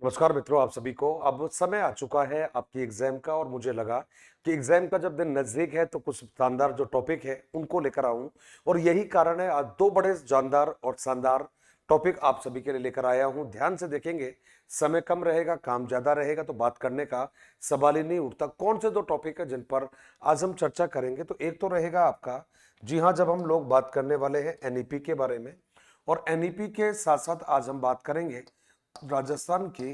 नमस्कार मित्रों, आप सभी को। अब समय आ चुका है आपकी एग्जाम का और मुझे लगा कि एग्जाम का जब दिन नजदीक है तो कुछ शानदार जो टॉपिक है उनको लेकर आऊं। और यही कारण है आज दो बड़े जानदार और शानदार टॉपिक आप सभी के लिए लेकर आया हूं। ध्यान से देखेंगे, समय कम रहेगा, काम ज्यादा रहेगा, तो बात करने का सवाल ही नहीं उठता। कौन से दो टॉपिक है जिन पर आज हम चर्चा करेंगे? तो एक तो रहेगा आपका, जी हाँ, जब हम लोग बात करने वाले हैं एनईपी के बारे में, और एनईपी के साथ साथ आज हम बात करेंगे राजस्थान की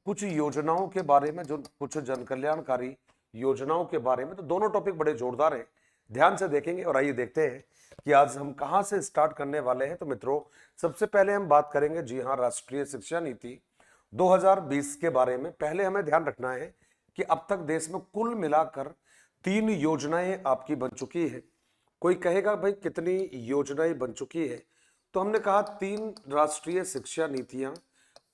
कुछ योजनाओं के बारे में, जो कुछ जन कल्याणकारी योजनाओं के बारे में। तो दोनों टॉपिक बड़े जोरदार हैं, ध्यान से देखेंगे। और आइए देखते हैं कि आज हम कहां से स्टार्ट करने वाले हैं। तो मित्रों, सबसे पहले हम बात करेंगे, जी हां, राष्ट्रीय शिक्षा नीति 2020 के बारे में। पहले हमें ध्यान रखना है कि अब तक देश में कुल मिलाकर 3 योजनाएं आपकी बन चुकी है। कोई कहेगा भाई कितनी योजनाएं बन चुकी है, तो हमने कहा 3 राष्ट्रीय शिक्षा नीतियां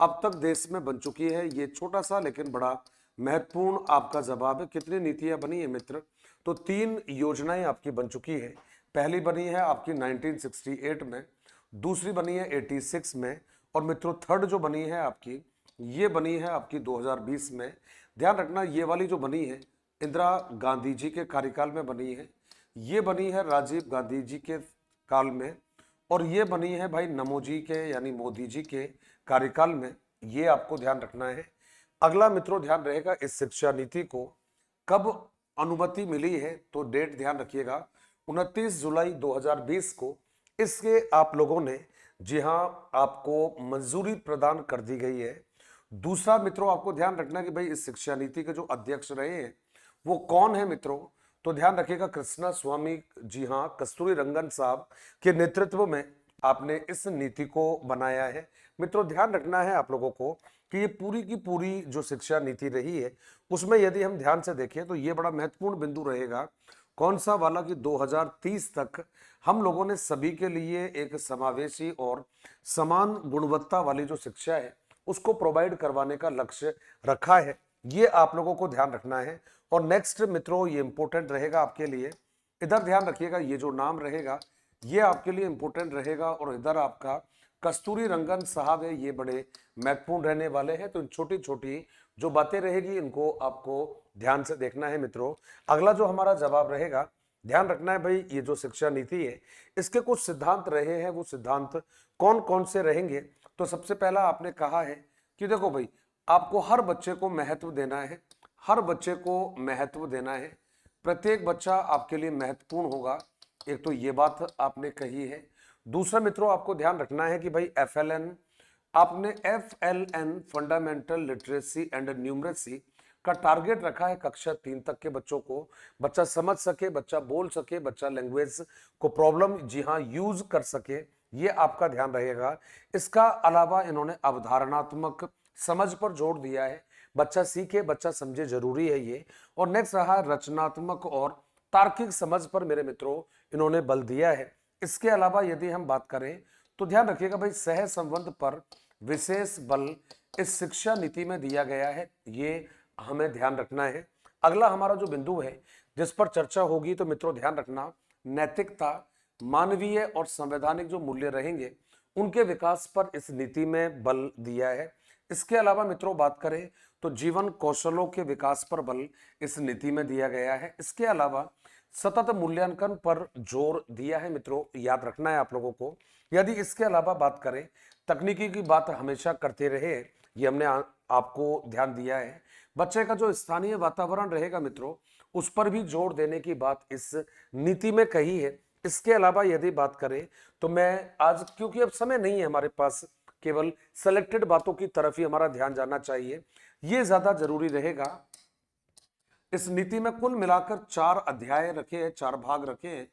अब तक देश में बन चुकी है। ये छोटा सा लेकिन बड़ा महत्वपूर्ण आपका जवाब है। कितनी नीतियां बनी है मित्र? तो 3 योजनाएं आपकी बन चुकी है। पहली बनी है आपकी 1968 में, दूसरी बनी है 86 में, और मित्रों थर्ड जो बनी है आपकी, ये बनी है आपकी 2020 में। ध्यान रखना, ये वाली जो बनी है इंदिरा गांधी जी के कार्यकाल में बनी है, ये बनी है राजीव गांधी जी के काल में, और ये बनी है भाई नमोजी के यानी मोदी जी के कार्यकाल में। ये आपको ध्यान रखना है। अगला मित्रों ध्यान रहेगा, इस शिक्षा नीति को कब अनुमति मिली है? तो डेट ध्यान रखिएगा, 29 जुलाई 2020 को इसके आप लोगों ने, जी हां, आपको मंजूरी प्रदान कर दी गई है। दूसरा मित्रों आपको ध्यान रखना कि भाई इस शिक्षा नीति के जो अध्यक्ष रहे हैं वो कौन है मित्रों? तो ध्यान रखिएगा, कृष्णा स्वामी, जी हां, कस्तूरी रंगन साहब के नेतृत्व में आपने इस नीति को बनाया है। मित्रों ध्यान रखना है आप लोगों को कि ये पूरी की पूरी जो शिक्षा नीति रही है उसमें यदि हम ध्यान से देखें तो ये बड़ा महत्वपूर्ण बिंदु रहेगा। कौन सा वाला? कि 2030 तक हम लोगों ने सभी के लिए एक समावेशी और समान गुणवत्ता वाली जो शिक्षा है उसको प्रोवाइड करवाने का लक्ष्य रखा है। ये आप लोगों को ध्यान रखना है। और नेक्स्ट मित्रों, ये इंपॉर्टेंट रहेगा आपके लिए, इधर ध्यान रखिएगा, ये जो नाम रहेगा ये आपके लिए इंपॉर्टेंट रहेगा। और इधर आपका कस्तूरी रंगन साहब है, ये बड़े महत्वपूर्ण रहने वाले हैं। तो इन छोटी छोटी जो बातें रहेगी इनको आपको ध्यान से देखना है मित्रों। अगला जो हमारा जवाब रहेगा, ध्यान रखना है भाई, ये जो शिक्षा नीति है इसके कुछ सिद्धांत रहे हैं, वो सिद्धांत कौन कौन से रहेंगे? तो सबसे पहला आपने कहा है कि देखो भाई, आपको हर बच्चे को महत्व देना है, हर बच्चे को महत्व देना है, प्रत्येक बच्चा आपके लिए महत्वपूर्ण होगा। एक तो ये बात आपने कही है। दूसरा मित्रों आपको ध्यान रखना है कि भाई एफएलएन, आपने FLN fundamental literacy and numeracy का टारगेट रखा है कक्षा 3 तक के बच्चों को। बच्चा समझ सके, बच्चा बोल सके, बच्चा लैंग्वेज को प्रॉब्लम, जी हाँ, यूज कर सके, ये आपका ध्यान रहेगा। इसका अलावा इन्होंने अवधारणात्मक समझ पर जोर दिया है, बच्चा सीखे, बच्चा समझे, जरूरी है ये। और नेक्स्ट रहा रचनात्मक और तार्किक समझ पर मेरे मित्रों इन्होंने बल दिया है। इसके अलावा यदि हम बात करें तो ध्यान रखिएगा भाई, सह संबंध पर विशेष बल इस शिक्षा नीति में दिया गया है, ये हमें ध्यान रखना है। अगला हमारा जो बिंदु है जिस पर चर्चा होगी, तो मित्रों ध्यान रखना, नैतिकता, मानवीय और संवैधानिक जो मूल्य रहेंगे उनके विकास पर इस नीति में बल दिया है। इसके अलावा मित्रों बात करें तो जीवन कौशलों के विकास पर बल इस नीति में दिया गया है। इसके अलावा सतत मूल्यांकन पर जोर दिया है मित्रों, याद रखना है आप लोगों को। यदि इसके अलावा बात करें, तकनीकी की बात हमेशा करते रहे, ये हमने आपको ध्यान दिया है। बच्चे का जो स्थानीय वातावरण रहेगा मित्रों उस पर भी जोर देने की बात इस नीति में कही है। इसके अलावा यदि बात करें तो मैं आज, क्योंकि अब समय नहीं है हमारे पास, केवल सेलेक्टेड बातों की तरफ ही हमारा ध्यान जाना चाहिए, ये ज्यादा जरूरी रहेगा। इस नीति में कुल मिलाकर 4 अध्याय रखे हैं, 4 भाग रखे हैं,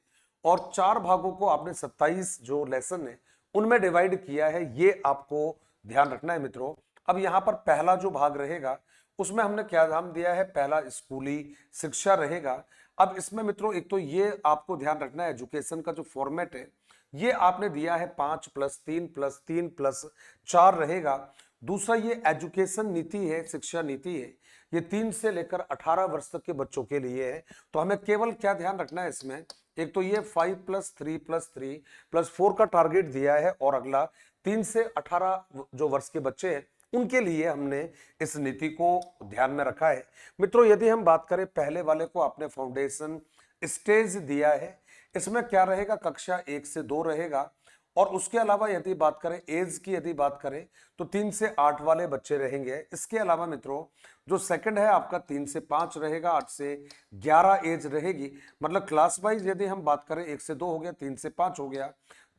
और 4 भागों को आपने 27 जो लेसन है उनमें डिवाइड किया है, ये आपको ध्यान रखना है मित्रों। अब यहां पर पहला जो भाग रहेगा उसमें हमने क्या नाम दिया है? पहला स्कूली शिक्षा रहेगा। अब इसमें मित्रों एक तो ये आपको ध्यान रखना है, एजुकेशन का जो फॉर्मेट है ये आपने दिया है 5+3+3+4 रहेगा। दूसरा ये एजुकेशन नीति है, शिक्षा नीति है, ये 3 से लेकर 18 वर्ष तक के बच्चों के लिए है। तो हमें केवल क्या ध्यान रखना है इसमें, एक तो ये 5+3+3+4 का टारगेट दिया है, और अगला 3 से 18 जो वर्ष के बच्चे हैं उनके लिए हमने इस नीति को ध्यान में रखा है। मित्रों, यदि हम बात करें, पहले वाले को आपने फाउंडेशन स्टेज दिया है, इसमें क्या रहेगा, कक्षा 1 से 2 रहेगा। और उसके अलावा यदि बात करें एज की, यदि बात करें तो 3 से 8 वाले बच्चे रहेंगे। इसके अलावा मित्रों जो सेकंड है आपका 3 से 5 रहेगा, 8 से 11 एज रहेगी। मतलब क्लास वाइज यदि हम बात करें 1 से 2 हो गया, 3 से 5 हो गया,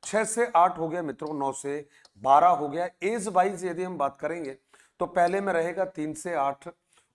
6 से 8 हो गया मित्रों, 9 से 12 हो गया। एज वाइज यदि हम बात करेंगे तो पहले में रहेगा 3 से 8,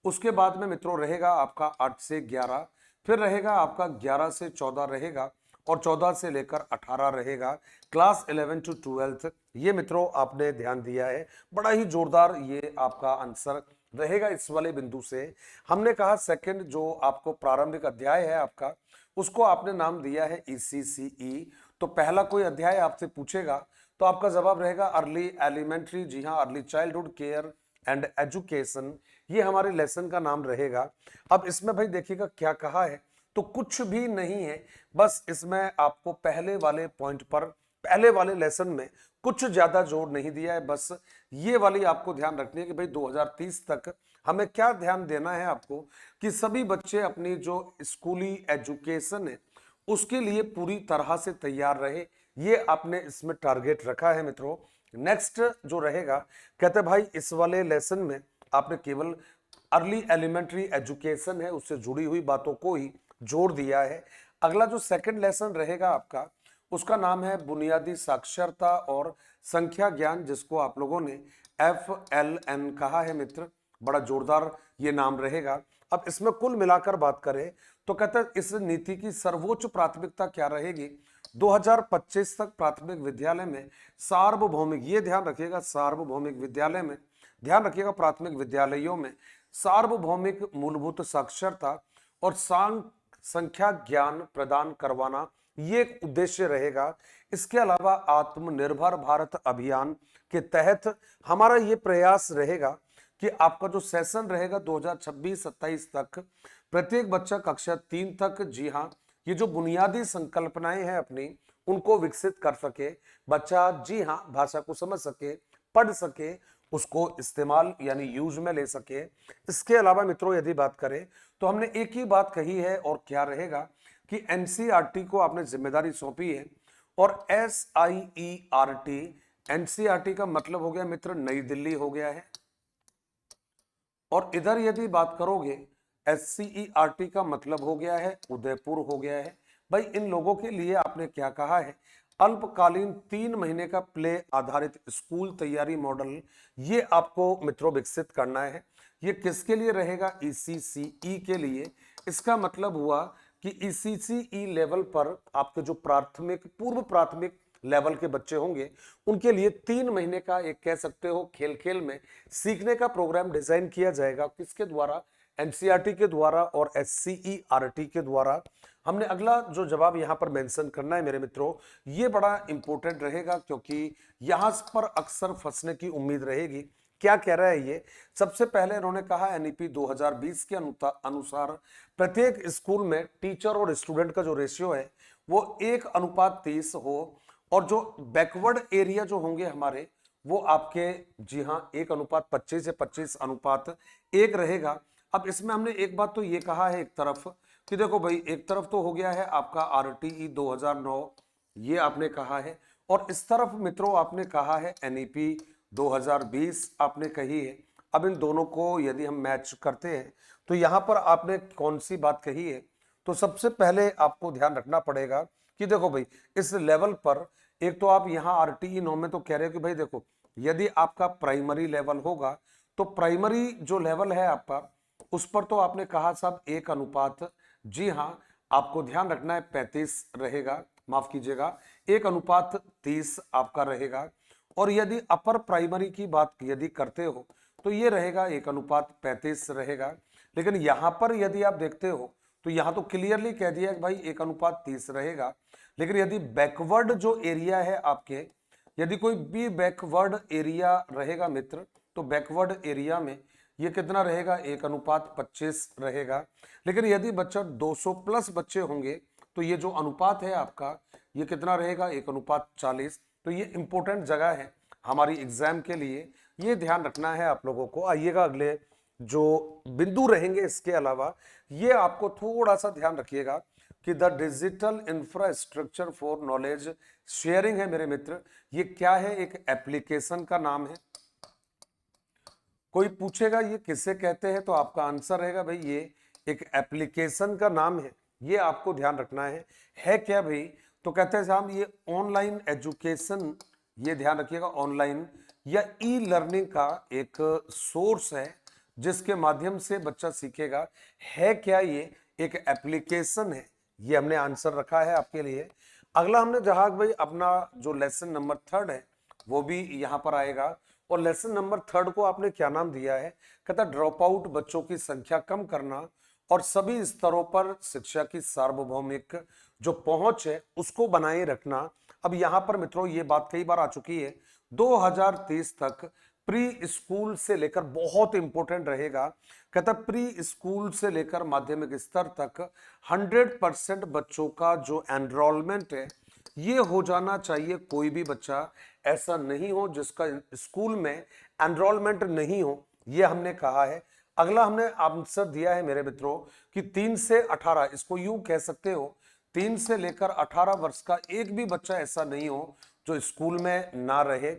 उसके बाद में मित्रों रहेगा आपका 8 से 11, फिर रहेगा आपका 11 से 14 रहेगा, और 14 से लेकर 18 रहेगा, क्लास 11 टू 12। ये मित्रों आपने ध्यान दिया है, बड़ा ही जोरदार ये आपका आंसर रहेगा इस वाले बिंदु से। हमने कहा सेकंड जो आपको प्रारंभिक अध्याय है आपका, उसको आपने नाम दिया है ECCE। तो पहला कोई अध्याय आपसे पूछेगा तो आपका जवाब रहेगा अर्ली एलिमेंट्री। जी हाँ, early childhood care and education, ये हमारे लेसन का नाम रहेगा। अब इसमें भाई देखिएगा क्या कहा है, तो कुछ भी नहीं है, बस इसमें आपको पहले वाले पॉइंट पर, पहले वाले लेसन में कुछ ज्यादा जोर नहीं दिया है। बस ये वाली आपको ध्यान रखनी है कि भाई 2030 तक हमें क्या ध्यान देना है आपको, कि सभी बच्चे अपनी जो स्कूली एजुकेशन है उसके लिए पूरी तरह से तैयार रहे। ये आपने इसमें टारगेट रखा है मित्रों। नेक्स्ट जो रहेगा, कहते भाई इस वाले लेसन में आपने केवल अर्ली एलिमेंट्री एजुकेशन है उससे जुड़ी हुई बातों को ही जोड़ दिया है। अगला जो सेकंड लेसन रहेगा आपका, उसका नाम है बुनियादी साक्षरता और संख्या ज्ञान, जिसको आप लोगों ने FLN कहा है मित्र। बड़ा जोरदार ये नाम रहेगा। अब इसमें कुल मिलाकर बात करें तो कहते हैं इस नीति की सर्वोच्च प्राथमिकता क्या रहेगी, 2025 तक प्राथमिक विद्यालय में सार्वभौमिक, ये ध्यान रखिएगा, सार्वभौमिक विद्यालय में, ध्यान रखिएगा प्राथमिक विद्यालयों में सार्वभौमिक मूलभूत साक्षरता और संख्या ज्ञान प्रदान करवाना, ये एक उद्देश्य रहेगा। इसके अलावा आत्मनिर्भर भारत अभियान के तहत हमारा ये प्रयास रहेगा कि आपका जो सेशन रहेगा 2026-27 तक, प्रत्येक बच्चा कक्षा 3 तक, जी हाँ, ये जो बुनियादी संकल्पनाएं हैं अपनी, उनको विकसित कर सके बच्चा। जी हाँ, भाषा को समझ सके, पढ़ सके, उसको इस्तेमाल यानी यूज में ले सके। इसके अलावा मित्रों यदि बात करें तो हमने एक ही बात कही है, और क्या रहेगा कि NCERT को आपने जिम्मेदारी सौंपी है। और SIERT, NCERT का मतलब हो गया मित्र नई दिल्ली हो गया है, और इधर यदि बात करोगे SCERT का मतलब हो गया है उदयपुर हो गया है। भाई इन लोगों के लिए आपने क्या कहा है, अल्पकालीन 3 महीने का प्ले आधारित स्कूल तैयारी मॉडल, ये आपको मित्रों विकसित करना है। ये किसके लिए रहेगा, ECCE के लिए। इसका मतलब हुआ कि ECCE लेवल पर आपके जो प्राथमिक, पूर्व प्राथमिक लेवल के बच्चे होंगे, उनके लिए 3 महीने का एक कह सकते हो खेल खेल में सीखने का प्रोग्राम डिजाइन किया जाएगा। किसके द्वारा, NCERT के द्वारा और SCERT के द्वारा। हमने अगला जो जवाब यहां पर मेंशन करना है मेरे मित्रों, ये बड़ा इंपॉर्टेंट रहेगा, क्योंकि यहां पर अक्सर फंसने की उम्मीद रहेगी। क्या कह रहा है ये, सबसे पहले इन्होंने कहा NEP 2020 के अनुसार प्रत्येक स्कूल में टीचर और स्टूडेंट का जो रेशियो है वो 1:30 हो, और जो बैकवर्ड एरिया जो होंगे हमारे, वो आपके, जी हाँ, 1:25 से 25:1 रहेगा। अब इसमें हमने एक बात तो ये कहा है एक तरफ, कि देखो भाई एक तरफ तो हो गया है आपका RTE 2009, ये आपने कहा है, और इस तरफ मित्रों आपने कहा है NEP 2020 आपने कही है। अब इन दोनों को यदि हम मैच करते हैं तो यहां पर आपने कौन सी बात कही है, तो सबसे पहले आपको ध्यान रखना पड़ेगा कि देखो भाई इस लेवल पर, एक तो आप यहाँ RTE 9 में तो कह रहे हो कि भाई देखो यदि आपका प्राइमरी लेवल होगा तो प्राइमरी जो लेवल है आपका, उस पर तो आपने कहा साहब 1:, जी हाँ, आपको ध्यान रखना है 35 रहेगा, माफ कीजिएगा 1:30 आपका रहेगा। और यदि अपर प्राइमरी की बात यदि करते हो तो ये रहेगा 1:35 रहेगा। लेकिन यहां पर यदि आप देखते हो तो यहां तो क्लियरली कह दिया कि भाई 1:30 रहेगा। लेकिन यदि बैकवर्ड जो एरिया है आपके, यदि कोई भी बैकवर्ड एरिया रहेगा मित्र, तो बैकवर्ड एरिया में ये कितना रहेगा, 1:25 रहेगा। लेकिन यदि बच्चा 200 प्लस बच्चे होंगे तो ये जो अनुपात है आपका, ये कितना रहेगा, 1:40। तो ये इंपॉर्टेंट जगह है हमारी एग्जाम के लिए। ये ध्यान रखना है आप लोगों को। आइएगा अगले जो बिंदु रहेंगे इसके अलावा, ये आपको थोड़ा सा ध्यान रखिएगा कि the digital infrastructure for knowledge sharing है मेरे मित्र। ये क्या है? एक एप्लीकेशन का नाम है। कोई पूछेगा ये किसे कहते हैं, तो आपका आंसर रहेगा भाई ये एक एप्लीकेशन का नाम है। ये आपको ध्यान रखना है क्या भाई? तो कहते हैं साहब ये ऑनलाइन एजुकेशन, ये ध्यान रखिएगा, ऑनलाइन या ई लर्निंग का एक सोर्स है जिसके माध्यम से बच्चा सीखेगा। है क्या ये? एक एप्लीकेशन है। ये हमने आंसर रखा है आपके लिए। अगला हमने जहां भाई अपना जो लेसन नंबर 3 है वो भी यहां पर आएगा। और लेसन नंबर 3 को आपने क्या नाम दिया है? कहता ड्रॉप आउट बच्चों की संख्या कम करना और सभी स्तरों पर शिक्षा की सार्वभौमिक जो पहुंच है उसको बनाए रखना। अब यहां पर मित्रों ये बात कई बार आ चुकी है, 2030 तक प्री स्कूल से लेकर, बहुत इंपॉर्टेंट रहेगा, कहता प्री स्कूल से लेकर माध्यमिक स्तर तक 100% बच्चों का जो एनरोलमेंट है ये हो जाना चाहिए। कोई भी बच्चा ऐसा नहीं हो जिसका स्कूल में एनरोलमेंट नहीं हो, ये हमने कहा है। अगला हमने आंसर दिया है मेरे मित्रों कि 3 से 18, इसको यूं कह सकते हो 3 से लेकर 18 वर्ष का एक भी बच्चा ऐसा नहीं हो जो स्कूल में ना रहे।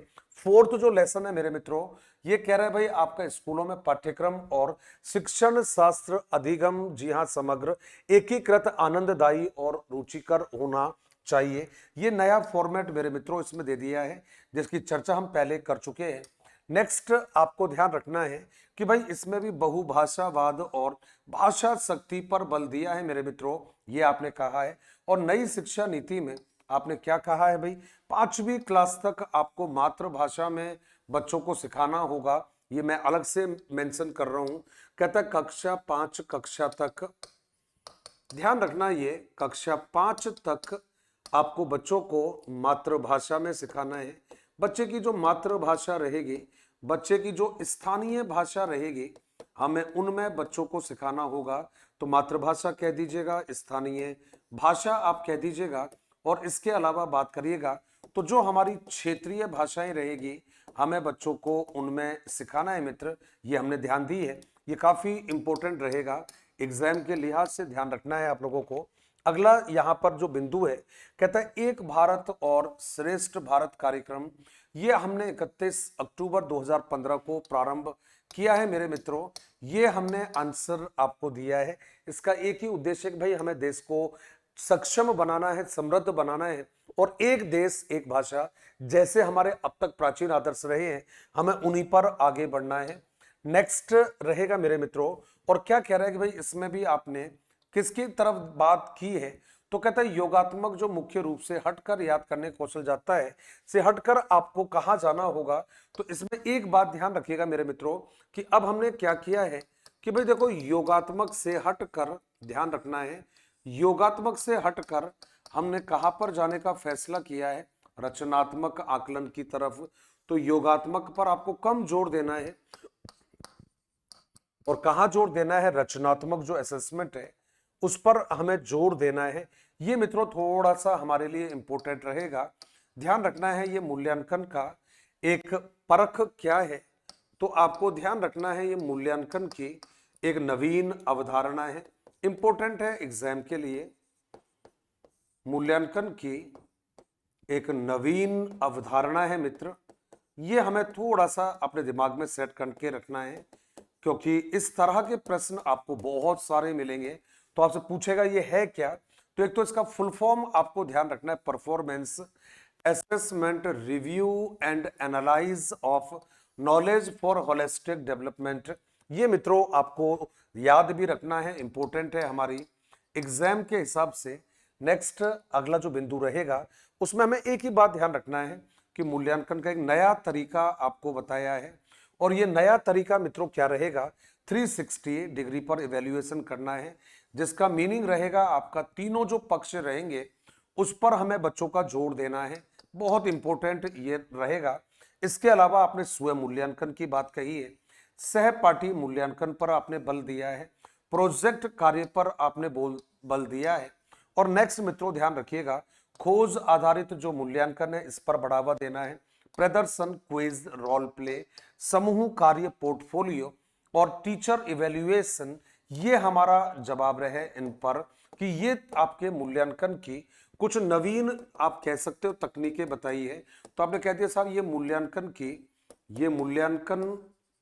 फोर्थ जो लेसन है मेरे मित्रों, ये कह रहा है भाई आपका स्कूलों में पाठ्यक्रम और शिक्षण शास्त्र अधिगम, जी हाँ, समग्र, एकीकृत, आनंददायी और रुचिकर होना चाहिए। ये नया फॉर्मेट मेरे मित्रों इसमें दे दिया है जिसकी चर्चा हम पहले कर चुके हैं। नेक्स्ट आपको ध्यान रखना है कि भाई इसमें भी बहुभाषावाद और भाषा शक्ति पर बल दिया है मेरे मित्रों, ये आपने कहा है। और नई शिक्षा नीति में आपने क्या कहा है भाई? 5वीं क्लास तक आपको मातृभाषा में बच्चों को सिखाना होगा। ये मैं अलग से मेंशन कर रहा हूं। कहता कक्षा 5 कक्षा तक, ध्यान रखना, ये कक्षा 5 तक आपको बच्चों को मातृभाषा में सिखाना है। बच्चे की जो मातृभाषा रहेगी, बच्चे की जो स्थानीय भाषा रहेगी, हमें उनमें बच्चों को सिखाना होगा। तो मातृभाषा कह दीजिएगा, स्थानीय भाषा आप कह दीजिएगा। और इसके अलावा बात करिएगा तो जो हमारी क्षेत्रीय भाषाएं रहेगी हमें बच्चों को उनमें सिखाना है मित्र, ये हमने ध्यान दी है। ये काफी इंपॉर्टेंट रहेगा, एग्जाम के लिहाज से ध्यान रखना है आप लोगों को। अगला यहाँ पर जो बिंदु है, कहता है एक भारत और श्रेष्ठ भारत कार्यक्रम, ये हमने 31 अक्टूबर 2015 को प्रारंभ किया है मेरे मित्रों। ये हमने आंसर आपको दिया है। इसका एक ही उद्देश्य है कि भाई हमें देश को सक्षम बनाना है, समृद्ध बनाना है और एक देश एक भाषा जैसे हमारे अब तक प्राचीन आदर्श रहे हैं, हमें उन्हीं पर आगे बढ़ना है। नेक्स्ट रहेगा मेरे मित्रों, और क्या कह रहा है कि भाई इसमें भी आपने किसकी तरफ बात की है? तो कहता है योगात्मक जो मुख्य रूप से हटकर याद करने कौशल जाता है से हटकर आपको कहाँ जाना होगा। तो इसमें एक बात ध्यान रखिएगा मेरे मित्रों कि अब हमने क्या किया है कि भाई देखो योगात्मक से हटकर, ध्यान रखना है, योगात्मक से हटकर हमने कहां पर जाने का फैसला किया है? रचनात्मक आकलन की तरफ। तो योगात्मक पर आपको कम जोर देना है और कहां जोर देना है? रचनात्मक जो असेसमेंट है उस पर हमें जोर देना है। ये मित्रों थोड़ा सा हमारे लिए इंपॉर्टेंट रहेगा, ध्यान रखना है। ये मूल्यांकन का एक परख क्या है? तो आपको ध्यान रखना है ये मूल्यांकन की एक नवीन अवधारणा है, इंपॉर्टेंट है एग्जाम के लिए। मूल्यांकन की एक नवीन अवधारणा है मित्र, ये हमें थोड़ा सा अपने दिमाग में सेट करके रखना है क्योंकि इस तरह के प्रश्न आपको बहुत सारे मिलेंगे। तो आपसे पूछेगा ये है क्या? तो एक तो इसका फुल फॉर्म आपको ध्यान रखना है, performance assessment review and analyse of knowledge for holistic development. ये मित्रों आपको याद भी रखना है, इंपॉर्टेंट है हमारी एग्जाम के हिसाब से। नेक्स्ट अगला जो बिंदु रहेगा उसमें हमें एक ही बात ध्यान रखना है कि मूल्यांकन का एक नया तरीका आपको बताया है। और ये नया तरीका मित्रों क्या रहेगा? 360 डिग्री पर इवैल्यूएशन करना है, जिसका मीनिंग रहेगा आपका तीनों जो पक्ष रहेंगे उस पर हमें बच्चों का जोर देना है, बहुत इंपॉर्टेंट ये रहेगा। इसके अलावा आपने स्वयं मूल्यांकन की बात कही है, सहपाठी मूल्यांकन पर आपने बल दिया है, प्रोजेक्ट कार्य पर आपने बल दिया है। और नेक्स्ट मित्रों ध्यान रखिएगा खोज आधारित जो मूल्यांकन है इस पर बढ़ावा देना है। प्रदर्शन, क्विज, रोल प्ले, समूह कार्य, पोर्टफोलियो और टीचर इवेल्युएशन, ये हमारा जवाब रहे इन पर कि ये आपके मूल्यांकन की कुछ नवीन आप कह सकते हो तकनीकें बताई है। तो आपने कह दिया साहब ये मूल्यांकन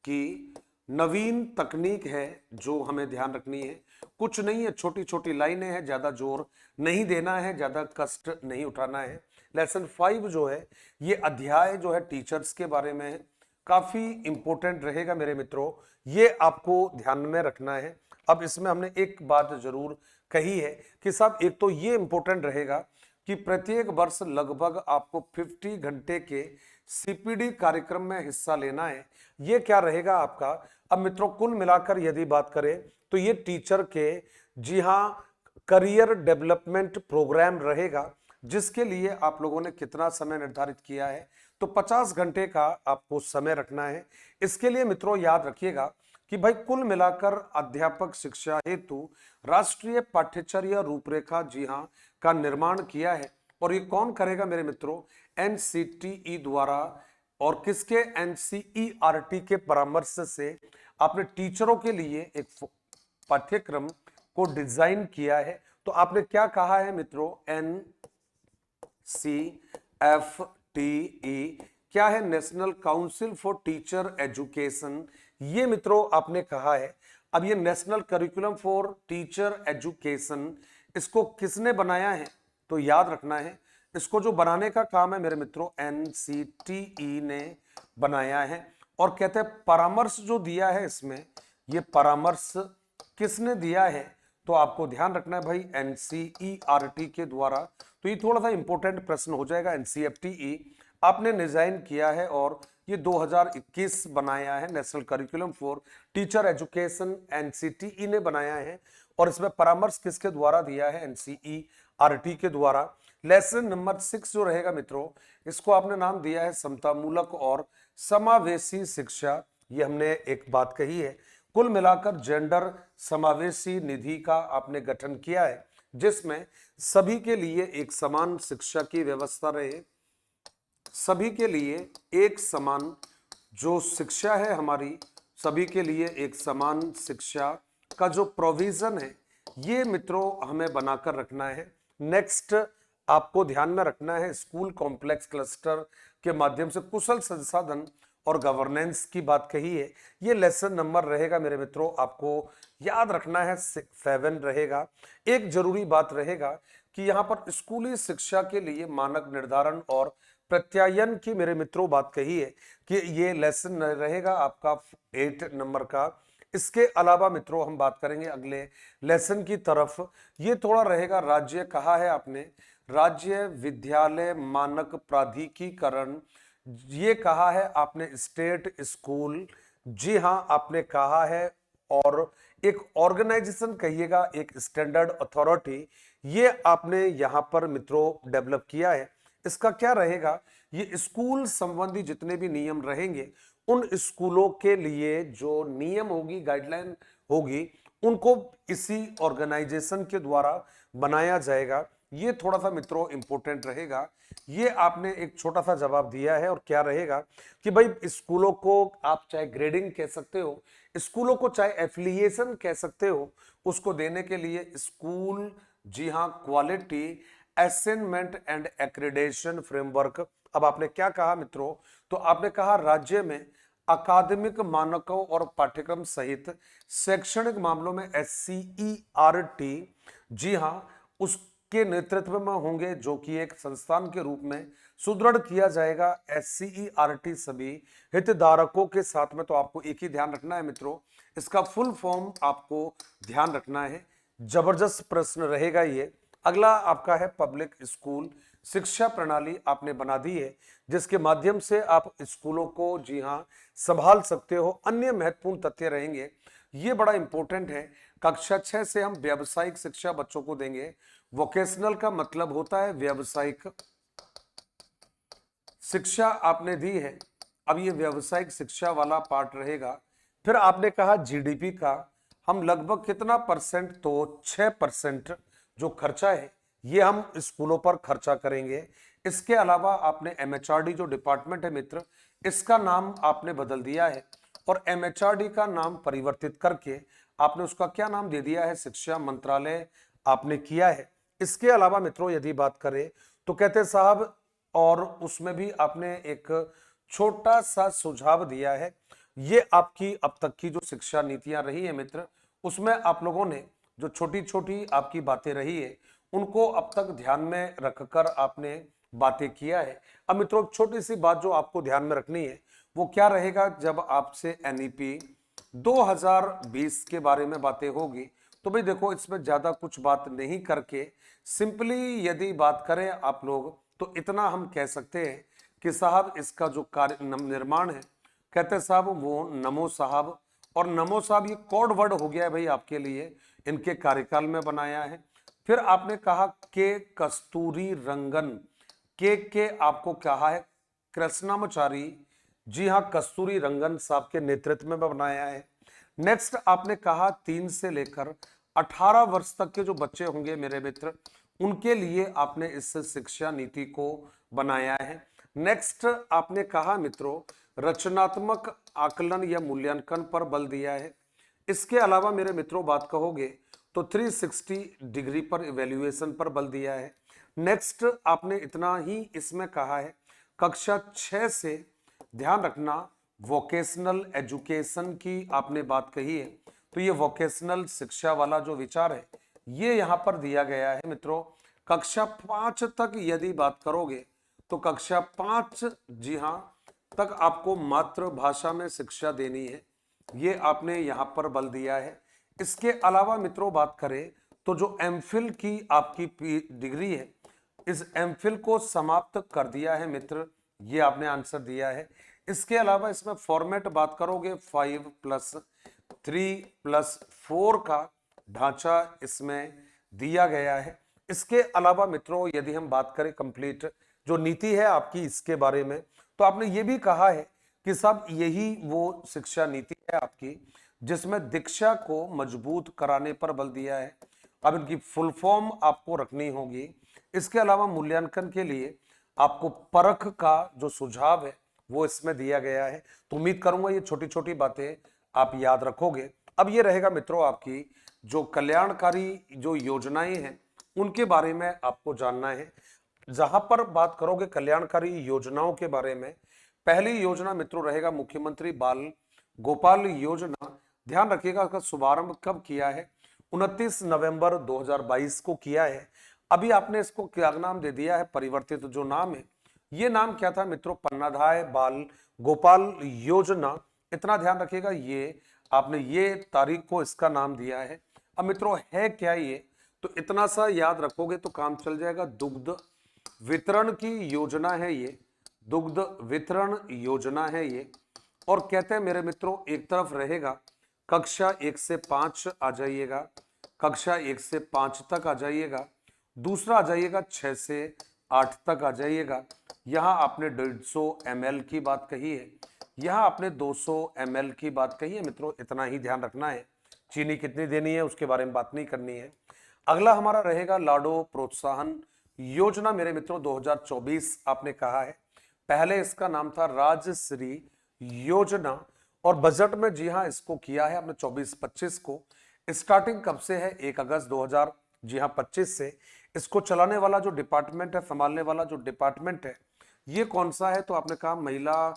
की नवीन तकनीक है जो हमें ध्यान रखनी है। कुछ नहीं है, छोटी छोटी लाइनें हैं, ज्यादा जोर नहीं देना है, ज्यादा कष्ट नहीं उठाना है। लेसन 5 जो है ये अध्याय जो है टीचर्स के बारे में है, काफी इंपॉर्टेंट रहेगा मेरे मित्रों, ये आपको ध्यान में रखना है। अब इसमें हमने एक बात जरूर कही है कि साहब एक तो ये इंपॉर्टेंट रहेगा कि प्रत्येक वर्ष लगभग आपको 50 घंटे के सीपीडी कार्यक्रम में हिस्सा लेना है। ये क्या रहेगा आपका? अब मित्रों कुल मिलाकर यदि बात करें तो ये टीचर के, जी हाँ, करियर डेवलपमेंट प्रोग्राम रहेगा, जिसके लिए आप लोगों ने कितना समय निर्धारित किया है? तो 50 घंटे का आपको समय रखना है। इसके लिए मित्रों याद रखिएगा कि भाई कुल मिलाकर अध्यापक शिक्षा हेतु राष्ट्रीय पाठ्यचर्या रूपरेखा, जी हाँ, का निर्माण किया है। और ये कौन करेगा मेरे मित्रों? एनसीटीई द्वारा। और किसके? एनसीईआरटी के परामर्श से आपने टीचरों के लिए एक पाठ्यक्रम को डिजाइन किया है। तो आपने क्या कहा है मित्रों? NCFTE क्या है? National council for teacher education. ये मित्रों आपने कहा है। अब ये national curriculum for teacher education, इसको किसने बनाया है? तो याद रखना है, इसको जो बनाने का काम है मेरे मित्रों NCTE ने बनाया है। और कहते हैं परामर्श जो दिया है इसमें, ये परामर्श किसने दिया है? तो आपको ध्यान रखना है भाई NCERT के द्वारा। तो ये थोड़ा सा इंपॉर्टेंट प्रश्न हो जाएगा। NCFTE आपने डिजाइन किया है और ये 2021 बनाया है। National curriculum for teacher education NCTE ने बनाया है। और इसमें परामर्श किसके द्वारा दिया है? NCERT के द्वारा। लेसन नंबर 6 जो रहेगा मित्रों, इसको आपने नाम दिया है समतामूलक और समावेशी शिक्षा। ये हमने एक बात कही है। कुल मिलाकर जेंडर समावेशी निधि का आपने गठन किया है, जिसमें सभी के लिए एक समान शिक्षा की व्यवस्था रहे। सभी के लिए एक समान जो शिक्षा है हमारी, सभी के लिए एक समान शिक्षा का जो प्रोविजन है, ये मित्रों हमें बनाकर रखना है। नेक्स्ट आपको ध्यान में रखना है स्कूल कॉम्प्लेक्स क्लस्टर के माध्यम से कुशल संसाधन और गवर्नेंस की बात कही है। ये लेसन नंबर रहेगा मेरे मित्रों, आपको याद रखना है 7 रहेगा। एक जरूरी बात रहेगा कि यहाँ पर स्कूली शिक्षा के लिए मानक निर्धारण और प्रत्यायन की मेरे मित्रों बात कही है कि ये लेसन रहेगा आपका 8 नंबर का। इसके अलावा मित्रों हम बात करेंगे अगले लेसन की तरफ। ये थोड़ा रहेगा राज्य, कहा है आपने राज्य विद्यालय मानक प्राधिकरण, ये कहा है आपने स्टेट स्कूल, जी हाँ आपने कहा है। और एक ऑर्गेनाइजेशन कहिएगा, एक स्टैंडर्ड अथॉरिटी, ये आपने यहां पर मित्रों डेवलप किया है। इसका क्या रहेगा? ये स्कूल संबंधी जितने भी नियम रहेंगे, उन स्कूलों के लिए जो नियम होगी, गाइडलाइन होगी, उनको इसी ऑर्गेनाइजेशन के द्वारा बनाया जाएगा। ये थोड़ा सा मित्रों इंपॉर्टेंट रहेगा। ये आपने एक छोटा सा जवाब दिया है। और क्या रहेगा कि भाई स्कूलों को आप चाहे ग्रेडिंग कह सकते हो, स्कूलों को चाहे एफिलिएशन कह सकते हो, उसको देने के लिए स्कूल, जी हाँ, quality assessment and accreditation framework. अब आपने क्या कहा मित्रों? तो आपने कहा राज्य में अकादमिक मानकों और पाठ्यक्रम सहित शैक्षणिक मामलों में SCERT, जी हाँ, उसके नेतृत्व में होंगे, जो कि एक संस्थान के रूप में सुदृढ़ किया जाएगा। SCERT सभी हितधारकों के साथ में। तो आपको एक ही ध्यान रखना है मित्रों, इसका फुल फॉर्म आपको ध्यान रखना है। जबरदस्त प्रश्न रहेगा ये। अगला आपका है पब्लिक स्कूल शिक्षा प्रणाली आपने बना दी है, जिसके माध्यम से आप स्कूलों को, जी हाँ, संभाल सकते हो। अन्य महत्वपूर्ण तथ्य रहेंगे, ये बड़ा इंपॉर्टेंट है। कक्षा 6 से हम व्यावसायिक शिक्षा बच्चों को देंगे। वोकेशनल का मतलब होता है व्यावसायिक शिक्षा आपने दी है। अब ये व्यावसायिक शिक्षा वाला पार्ट रहेगा। फिर आपने कहा GDP का हम लगभग कितना परसेंट? तो 6% जो खर्चा है ये हम स्कूलों पर खर्चा करेंगे। इसके अलावा आपने एमएचआरडी जो डिपार्टमेंट है मित्र, इसका नाम आपने बदल दिया है और एमएचआरडी का नाम परिवर्तित करके आपने उसका क्या नाम दे दिया है, शिक्षा मंत्रालय आपने किया है। इसके अलावा मित्रों यदि बात करें तो कहते साहब, और उसमें भी आपने एक छोटा सा सुझाव दिया है। ये आपकी अब तक की जो शिक्षा नीतियां रही है मित्र, उसमें आप लोगों ने जो छोटी छोटी आपकी बातें रही है उनको अब तक ध्यान में रखकर आपने बातें किया है। अब मित्रों एक छोटी सी बात जो आपको ध्यान में रखनी है वो क्या रहेगा, जब आपसे एनईपी 2020 के बारे में बातें होगी तो भाई देखो इसमें ज्यादा कुछ बात नहीं करके सिंपली यदि बात करें आप लोग तो इतना हम कह सकते हैं कि साहब इसका जो कार्य निर्माण है, कहते साहब वो नमो साहब, और नमो साहब ये कोड वर्ड हो गया है भाई आपके लिए, इनके कार्यकाल में बनाया है। फिर आपने कहा के कस्तूरी रंगन, के आपको कहा है कृष्णामचारी, जी हाँ कस्तूरी रंगन साहब के नेतृत्व में बनाया है। नेक्स्ट आपने कहा 3 से लेकर 18 वर्ष तक के जो बच्चे होंगे मेरे मित्र, उनके लिए आपने इस शिक्षा नीति को बनाया है। नेक्स्ट आपने कहा मित्रों रचनात्मक आकलन या मूल्यांकन पर बल दिया है। इसके अलावा मेरे मित्रों बात कहोगे तो 360 डिग्री पर इवैल्यूएशन पर बल दिया है। नेक्स्ट आपने इतना ही इसमें कहा है कक्षा 6 से ध्यान रखना वोकेशनल एजुकेशन की आपने बात कही है, तो ये वोकेशनल शिक्षा वाला जो विचार है ये यहां पर दिया गया है मित्रों। कक्षा 5 तक यदि बात करोगे तो कक्षा 5 जी हां तक आपको मातृभाषा में शिक्षा देनी है, ये आपने यहां पर बल दिया है। इसके अलावा मित्रों बात करें तो जो एमफिल की आपकी डिग्री है, इस एमफिल को समाप्त कर दिया है मित्र, ये आपने आंसर दिया है। इसके अलावा इसमें फॉर्मेट बात करोगे 5+3+4 का ढांचा इसमें दिया गया है। इसके अलावा मित्रों यदि हम बात करें कंप्लीट जो नीति है आपकी इसके बारे में, तो आपने ये भी कहा है कि साहब यही वो शिक्षा नीति है आपकी जिसमें दीक्षा को मजबूत कराने पर बल दिया है। अब इनकी फुल फॉर्म आपको रखनी होगी। इसके अलावा मूल्यांकन के लिए आपको परख का जो सुझाव है वो इसमें दिया गया है। तो उम्मीद करूंगा ये छोटी छोटी बातें आप याद रखोगे। अब ये रहेगा मित्रों आपकी जो कल्याणकारी जो योजनाएं हैं उनके बारे में आपको जानना है। जहां पर बात करोगे कल्याणकारी योजनाओं के बारे में, पहली योजना मित्रों रहेगा मुख्यमंत्री बाल गोपाल योजना। ध्यान रखिएगा इसका शुभारंभ कब किया है, 29 नवंबर 2022 को किया है। अभी आपने इसको क्या नाम दे दिया है, परिवर्तित जो नाम है, ये नाम क्या था मित्रों, पन्नाधाय बाल गोपाल योजना। इतना ध्यान रखिएगा, ये आपने ये तारीख को इसका नाम दिया है। अब मित्रों है क्या ये, तो इतना सा याद रखोगे तो काम चल जाएगा। दुग्ध वितरण की योजना है ये, दुग्ध वितरण योजना है ये। और कहते हैं मेरे मित्रों एक तरफ रहेगा कक्षा 1 से 5 आ जाइएगा, कक्षा 1 से 5 तक आ जाइएगा। दूसरा आ जाइएगा 6 से 8 तक आ जाइएगा। यहाँ आपने 150 ml की बात कही है, यहाँ आपने 200 ml की बात कही है मित्रों, इतना ही ध्यान रखना है। चीनी कितनी देनी है उसके बारे में बात नहीं करनी है। अगला हमारा रहेगा लाडो प्रोत्साहन योजना मेरे मित्रों 2024 आपने कहा है। पहले इसका नाम था राजश्री योजना, और बजट में जी हाँ इसको किया है आपने 24-25 को। स्टार्टिंग कब से है, 1 अगस्त 2000 जी हाँ 25 से। इसको चलाने वाला जो डिपार्टमेंट है, संभालने वाला जो डिपार्टमेंट है, ये कौन सा है, तो आपने कहा महिला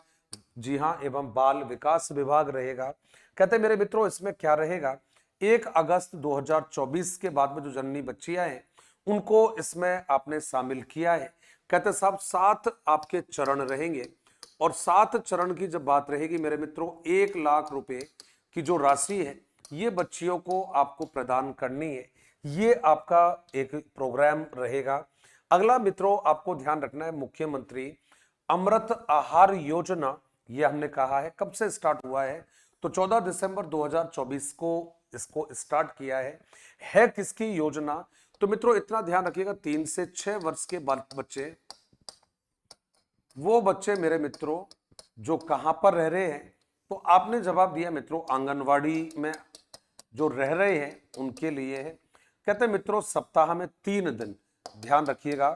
जी हाँ एवं बाल विकास विभाग रहेगा। कहते मेरे मित्रों इसमें क्या रहेगा, 1 अगस्त 2024 के बाद में जो जननी बच्चियां हैं उनको इसमें आपने शामिल किया है। कहते साहब 7 आपके चरण रहेंगे, और 7 चरण की जब बात रहेगी मेरे मित्रों 1 लाख रुपए की जो राशि है ये बच्चियों को आपको प्रदान करनी है। ये आपका एक प्रोग्राम रहेगा। अगला मित्रों आपको ध्यान रखना है मुख्यमंत्री अमृत आहार योजना, ये हमने कहा है कब से स्टार्ट हुआ है, तो 14 दिसंबर 2024 को इसको स्टार्ट किया है किसकी योजना, तो मित्रों इतना ध्यान रखिएगा 3 से 6 वर्ष के बच्चे, वो बच्चे मेरे मित्रों जो कहां पर रह रहे हैं, तो आपने जवाब दिया मित्रों आंगनवाड़ी में जो रह रहे हैं उनके लिए है। कहते हैं मित्रों सप्ताह में 3 दिन, ध्यान रखिएगा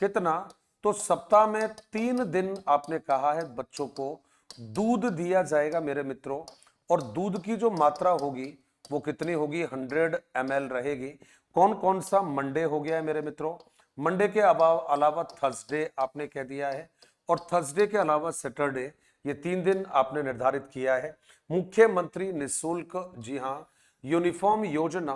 कितना, तो सप्ताह में 3 दिन आपने कहा है बच्चों को दूध दिया जाएगा मेरे मित्रों। और दूध की जो मात्रा होगी वो कितनी होगी, 100 ml रहेगी। कौन कौन सा मंडे हो गया है मेरे मित्रों, मंडे के अलावा थर्सडे आपने कह दिया है, और थर्सडे के अलावा सैटरडे, ये 3 दिन आपने निर्धारित किया है। मुख्यमंत्री निशुल्क, जी हाँ, यूनिफॉर्म योजना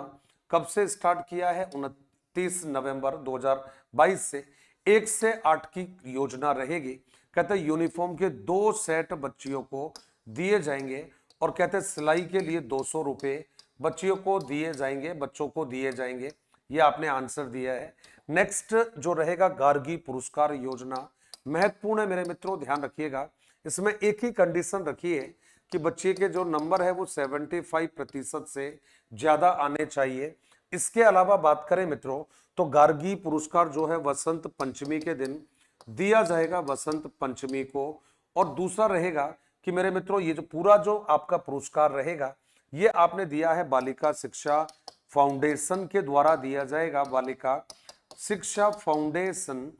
कब से स्टार्ट किया है, 29 नवंबर 2022 से 1 से 8 की योजना रहेगी। कहते हैं यूनिफॉर्म के 2 सेट बच्चियों को दिए जाएंगे, और कहते हैं सिलाई के लिए 200 रुपए बच्चियों को दिए जाएंगे, बच्चों को दिए जाएंगे। ये आपने आंसर दिया है। नेक्स्ट जो रहेगा गार्गी पुरस्कार योजना, महत्वपूर्ण है मेरे मित्रों, ध्यान रखिएगा। इसमें एक ही कंडीशन रखी है कि बच्चे के जो नंबर है वो 75% से ज्यादा आने चाहिए। इसके अलावा बात करें मित्रों तो गार्गी पुरस्कार जो है वसंत पंचमी के दिन दिया जाएगा, वसंत पंचमी को। और दूसरा रहेगा कि मेरे मित्रों ये जो पूरा जो आपका पुरस्कार रहेगा ये आपने दिया है बालिका शिक्षा फाउंडेशन के द्वारा दिया जाएगा, बालिका शिक्षा फाउंडेशन।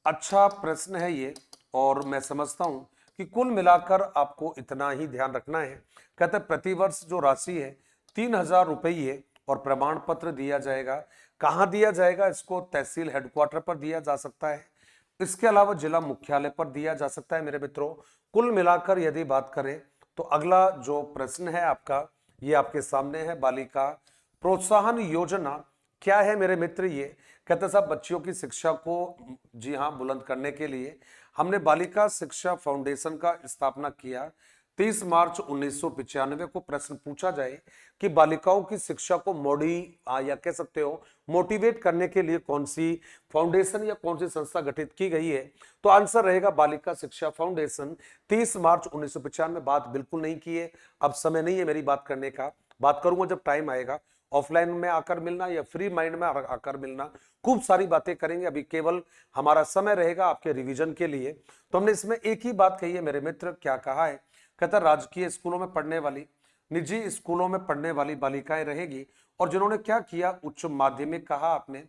अच्छा प्रश्न है ये, और मैं समझता हूं कि कुल मिलाकर आपको इतना ही ध्यान रखना है। कहते प्रतिवर्ष जो राशि है 3,000 रुपये और प्रमाण पत्र दिया जाएगा। कहाँ दिया जाएगा, इसको तहसील हेडक्वार्टर पर दिया जा सकता है, इसके अलावा जिला मुख्यालय पर दिया जा सकता है मेरे मित्रों। कुल मिलाकर यदि बात करें तो अगला जो प्रश्न है आपका ये आपके सामने है, बालिका प्रोत्साहन योजना क्या है मेरे मित्र। ये कहते साहब बच्चियों की शिक्षा को, जी हाँ, बुलंद करने के लिए हमने बालिका शिक्षा फाउंडेशन का स्थापना किया 30 मार्च 1995 को। प्रश्न पूछा जाए कि बालिकाओं की शिक्षा को या कह सकते हो मोटिवेट करने के लिए कौन सी फाउंडेशन या कौन सी संस्था गठित की गई है, तो आंसर रहेगा बालिका शिक्षा फाउंडेशन। 30 मार्च 1995 बात बिल्कुल नहीं की है, अब समय नहीं है मेरी बात करने का, बात करूंगा जब टाइम आएगा। ऑफलाइन में आकर मिलना या फ्री माइंड में आकर मिलना, खूब सारी बातें करेंगे। अभी केवल हमारा समय रहेगा आपके रिवीजन के लिए। तो हमने इसमें एक ही बात कही है मेरे मित्र, क्या कहा है, कहता राजकीय स्कूलों में पढ़ने वाली, निजी स्कूलों में पढ़ने वाली बालिकाएं रहेगी। और जिन्होंने क्या किया, उच्च माध्यमिक कहा आपने,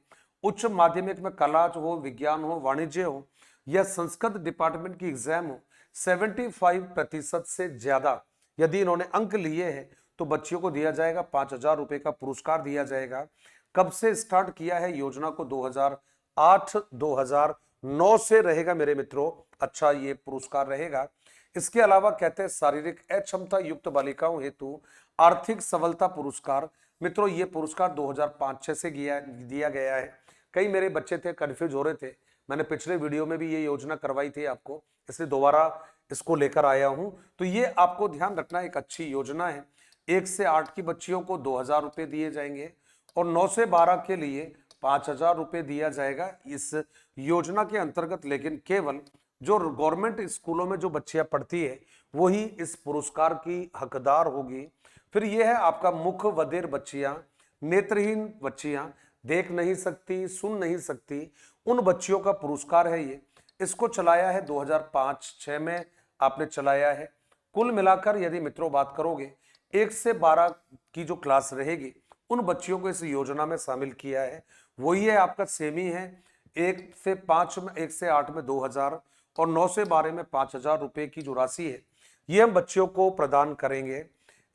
उच्च माध्यमिक में कला हो, विज्ञान हो, वाणिज्य हो या संस्कृत डिपार्टमेंट की एग्जाम हो, 75% से ज्यादा यदि इन्होंने अंक लिए हैं तो बच्चियों को दिया जाएगा 5,000 रुपए का पुरस्कार दिया जाएगा। कब से स्टार्ट किया है योजना को, 2008-2009 से रहेगा मेरे मित्रों। अच्छा ये पुरस्कार रहेगा। इसके अलावा कहते हैं शारीरिक अक्षमता युक्त बालिकाओं हेतु आर्थिक सबलता पुरस्कार। मित्रों ये पुरस्कार 2005-6 से दिया गया है। कई मेरे बच्चे थे कंफ्यूज हो रहे थे, मैंने पिछले वीडियो में भी ये योजना करवाई थी आपको, इसलिए दोबारा इसको लेकर आया हूं। तो ये आपको ध्यान रखना एक अच्छी योजना है। 1 से 8 की बच्चियों को 2,000 रुपए दिए जाएंगे और 9 से 12 के लिए 5,000 रुपए दिया जाएगा इस योजना के अंतर्गत। लेकिन केवल जो गवर्नमेंट स्कूलों में जो बच्चियां पढ़ती है वही इस पुरस्कार की हकदार होगी। फिर यह है आपका मुख बधिर बच्चियां, नेत्रहीन बच्चियां, देख नहीं सकती, सुन नहीं सकती, उन बच्चियों का पुरस्कार है ये। इसको चलाया है 2005-6 में आपने चलाया है। कुल मिलाकर यदि मित्रों बात करोगे 1 से 12 की जो क्लास रहेगी उन बच्चियों को इस योजना में शामिल किया है। वही है आपका सेमी है, 1 से 5 में, 1 से 8 में 2,000 और 9 से 12 में 5,000 रुपए की जो राशि है ये हम बच्चियों को प्रदान करेंगे।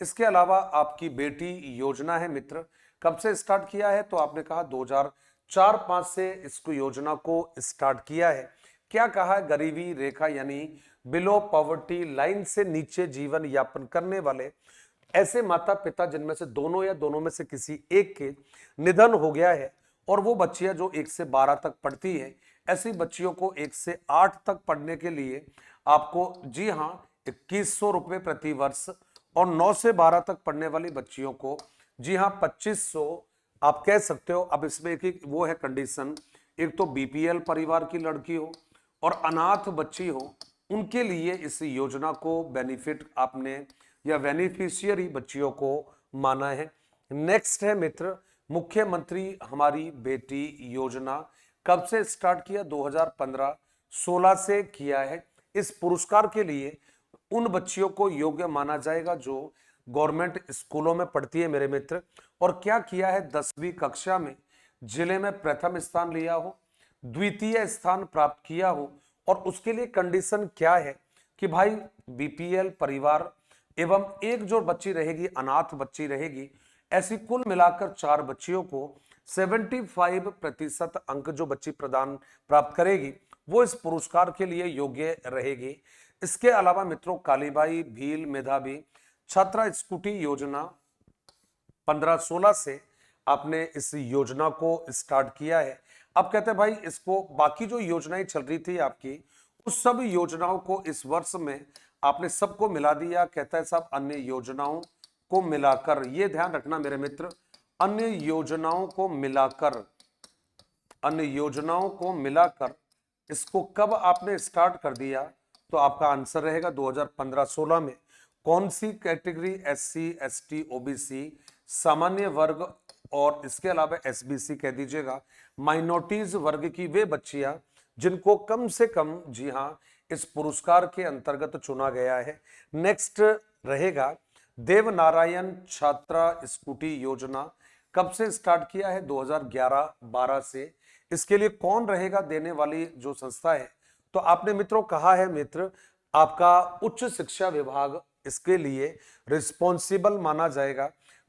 इसके अलावा आपकी बेटी योजना है मित्र, कब से स्टार्ट किया है, तो आपने कहा 2004-5 से इसको योजना को स्टार्ट किया है। क्या कहा, गरीबी रेखा यानी बिलो पॉवर्टी लाइन से नीचे जीवन यापन करने वाले ऐसे माता पिता जिनमें से दोनों या दोनों में से किसी एक के निधन हो गया है और वो बच्चियां जो 1 से 12 तक पढ़ती है, ऐसी बच्चियों को 1 से 8 तक पढ़ने के लिए आपको, जी हाँ, 2,100 रुपए प्रति वर्ष, और 9 से 12 तक पढ़ने वाली बच्चियों को, जी हाँ, 2,500 आप कह सकते हो। अब इसमें एक वो है कंडीशन, एक तो बीपीएल परिवार की लड़की हो और अनाथ बच्ची हो, उनके लिए इस योजना को बेनिफिट आपने या बेनिफिशियरी बच्चियों को माना है। नेक्स्ट है मित्र मुख्यमंत्री हमारी बेटी योजना, कब से स्टार्ट किया, 2015-16 से किया है। इस पुरस्कार के लिए उन बच्चियों को योग्य माना जाएगा जो गवर्नमेंट स्कूलों में पढ़ती है मेरे मित्र, और क्या किया है 10वीं कक्षा में जिले में प्रथम स्थान लिया हो, द्वितीय स्थान प्राप्त किया हो, और उसके लिए कंडीशन क्या है कि भाई बीपीएल परिवार एवं एक जो बच्ची रहेगी अनाथ बच्ची रहेगी, ऐसी कुल मिलाकर 4 बच्चियों को 75% अंक जो बच्ची प्रदान प्राप्त करेगी वो इस पुरस्कार के लिए योग्य रहेगी। इसके अलावा मित्रों, कालीबाई भील मेधावी छात्रा स्कूटी योजना 15-16 से आपने इस योजना को स्टार्ट किया है। अब कहते हैं भाई इसको, बाकी जो योजनाएं चल रही थी आपकी, उस सब योजनाओं को इस वर्ष में आपने सबको मिला दिया। कहता है साहब अन्य योजनाओं को मिलाकर, ये ध्यान रखना मेरे मित्र, अन्य योजनाओं को मिलाकर, अन्य योजनाओं को मिलाकर इसको कब आपने स्टार्ट कर दिया, तो आपका आंसर रहेगा 2015-16 में। कौन सी कैटेगरी? एससी, एसटी, ओबीसी, सामान्य वर्ग और इसके अलावा एसबीसी कह दीजिएगा, माइनॉरिटीज वर्ग की वे बच्चियां जिनको कम से कम, जी हां, इस पुरस्कार के अंतर्गत चुना गया है। नेक्स्ट रहेगा देवनारायण छात्रा स्कूटी योजना, कब से स्टार्ट किया है? 2011-12 से। इसके लिए कौन रहेगा देने वाली जो संस्था है? तो आपने मित्रों कहा है मित्र, आपका उच्च शिक्षा विभाग इसके लिए रिस्पॉन्सिबल माना जाएगा।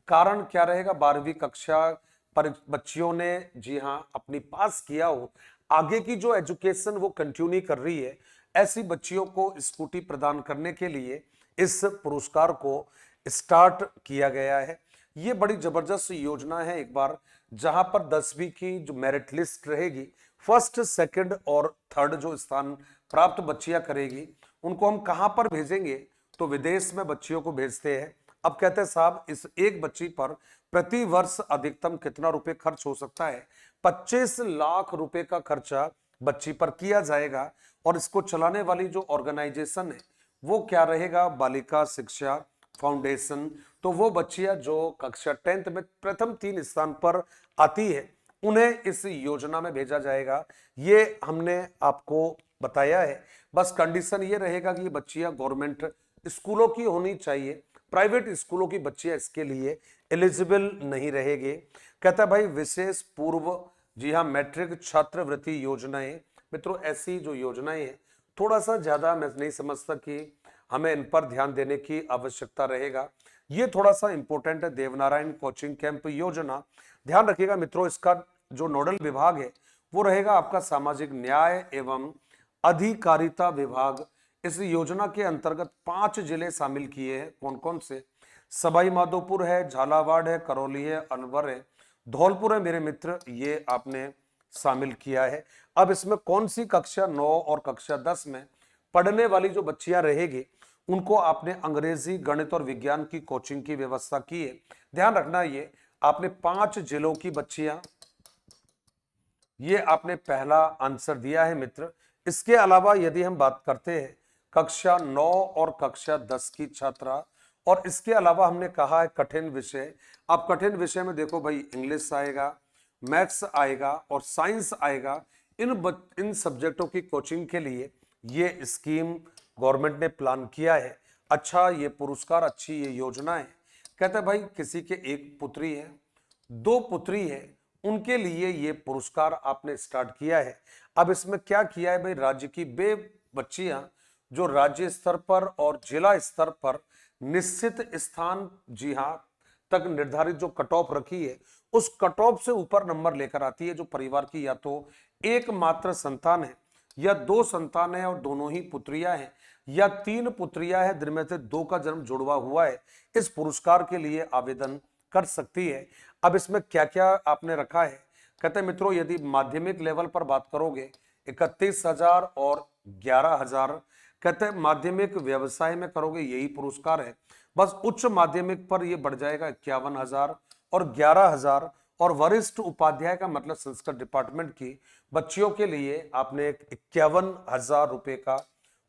कारण क्या रहेगा? 12वीं कक्षा पर बच्चियों ने, जी हां, अपनी पास किया हो, आगे की जो एजुकेशन वो कंटिन्यू कर रही है, ऐसी बच्चियों को स्कूटी प्रदान करने के लिए इस पुरस्कार को स्टार्ट किया गया है। ये बड़ी जबरदस्त योजना है। एक बार जहां पर 10वीं की जो मेरिट लिस्ट रहेगी, फर्स्ट, सेकंड और थर्ड जो स्थान प्राप्त बच्चियां करेगी, उनको हम कहां पर भेजेंगे? तो विदेश में बच्चियों को भेजते हैं। अब कहते हैं साहब इस एक बच्ची पर प्रति वर्ष अधिकतम कितना रुपए खर्च हो सकता है? 25 लाख रुपए का खर्चा बच्ची पर किया जाएगा। और इसको चलाने वाली जो ऑर्गेनाइजेशन है वो क्या रहेगा? बालिका शिक्षा फाउंडेशन। तो वो बच्चियां जो कक्षा 10th में प्रथम 3 स्थान पर आती है, उन्हें इस योजना में भेजा जाएगा। ये हमने आपको बताया है। बस कंडीशन ये रहेगा कि ये बच्चियां गवर्नमेंट स्कूलों की होनी चाहिए, प्राइवेट स्कूलों की बच्चियां इसके लिए एलिजिबल नहीं रहेगी। कहता है भाई विशेष पूर्व, जी हाँ, मैट्रिक छात्रवृत्ति योजनाएं। मित्रों ऐसी जो योजनाएं हैं, थोड़ा सा ज्यादा मैं नहीं समझता कि हमें इन पर ध्यान देने की आवश्यकता रहेगा। ये थोड़ा सा इंपॉर्टेंट है। देवनारायण कोचिंग कैंप योजना, ध्यान रखिएगा मित्रों, इसका जो नोडल विभाग है वो रहेगा आपका सामाजिक न्याय एवं अधिकारिता विभाग। इस योजना के अंतर्गत 5 जिले शामिल किए हैं। कौन कौन से? सवाई माधोपुर है, झालावाड़ है, करौली है, अलवर है, धौलपुर है मेरे मित्र, ये आपने शामिल किया है। अब इसमें कौन सी कक्षा 9 और कक्षा 10 में पढ़ने वाली जो बच्चियां रहेगी, उनको आपने अंग्रेजी, गणित और विज्ञान की कोचिंग की व्यवस्था की है। ध्यान रखना, ये आपने 5 जिलों की बच्चियां, ये आपने पहला आंसर दिया है मित्र। इसके अलावा यदि हम बात करते हैं कक्षा 9 और कक्षा 10 की छात्रा, और इसके अलावा हमने कहा है कठिन विषय। अब कठिन विषय में देखो भाई, इंग्लिश आएगा, मैथ्स आएगा और साइंस आएगा। इन सब्जेक्टों की कोचिंग के लिए ये स्कीम गवर्नमेंट ने प्लान किया है। अच्छा, ये पुरस्कार, अच्छी ये योजना है। कहते हैं भाई किसी के एक पुत्री है, 2 पुत्री है, उनके लिए ये पुरस्कार आपने स्टार्ट किया है। अब इसमें क्या किया है भाई, राज्य की वे बच्चियां जो राज्य स्तर पर और जिला स्तर पर निश्चित स्थान, जी हां, तक निर्धारित जो कट ऑफ रखी है, उस कट ऑफ से ऊपर नंबर लेकर आती है, जो परिवार की या तो एकमात्र संतान है, या 2 संतान है और दोनों ही पुत्रियां हैं, या 3 पुत्रियां हैं जिनमें से 2 का जन्म जुड़वा हुआ है, इस पुरस्कार के लिए आवेदन कर सकती है। अब इसमें क्या क्या आपने रखा है? कहते हैं मित्रों, यदि माध्यमिक लेवल पर बात करोगे 31,000 और 11,000। कहते हैं माध्यमिक व्यवसाय में करोगे यही पुरस्कार है। बस उच्च माध्यमिक पर यह बढ़ जाएगा 51,000 और 11,000। और वरिष्ठ उपाध्याय का मतलब संस्कृत डिपार्टमेंट की बच्चियों के लिए आपने 51,000 रुपए का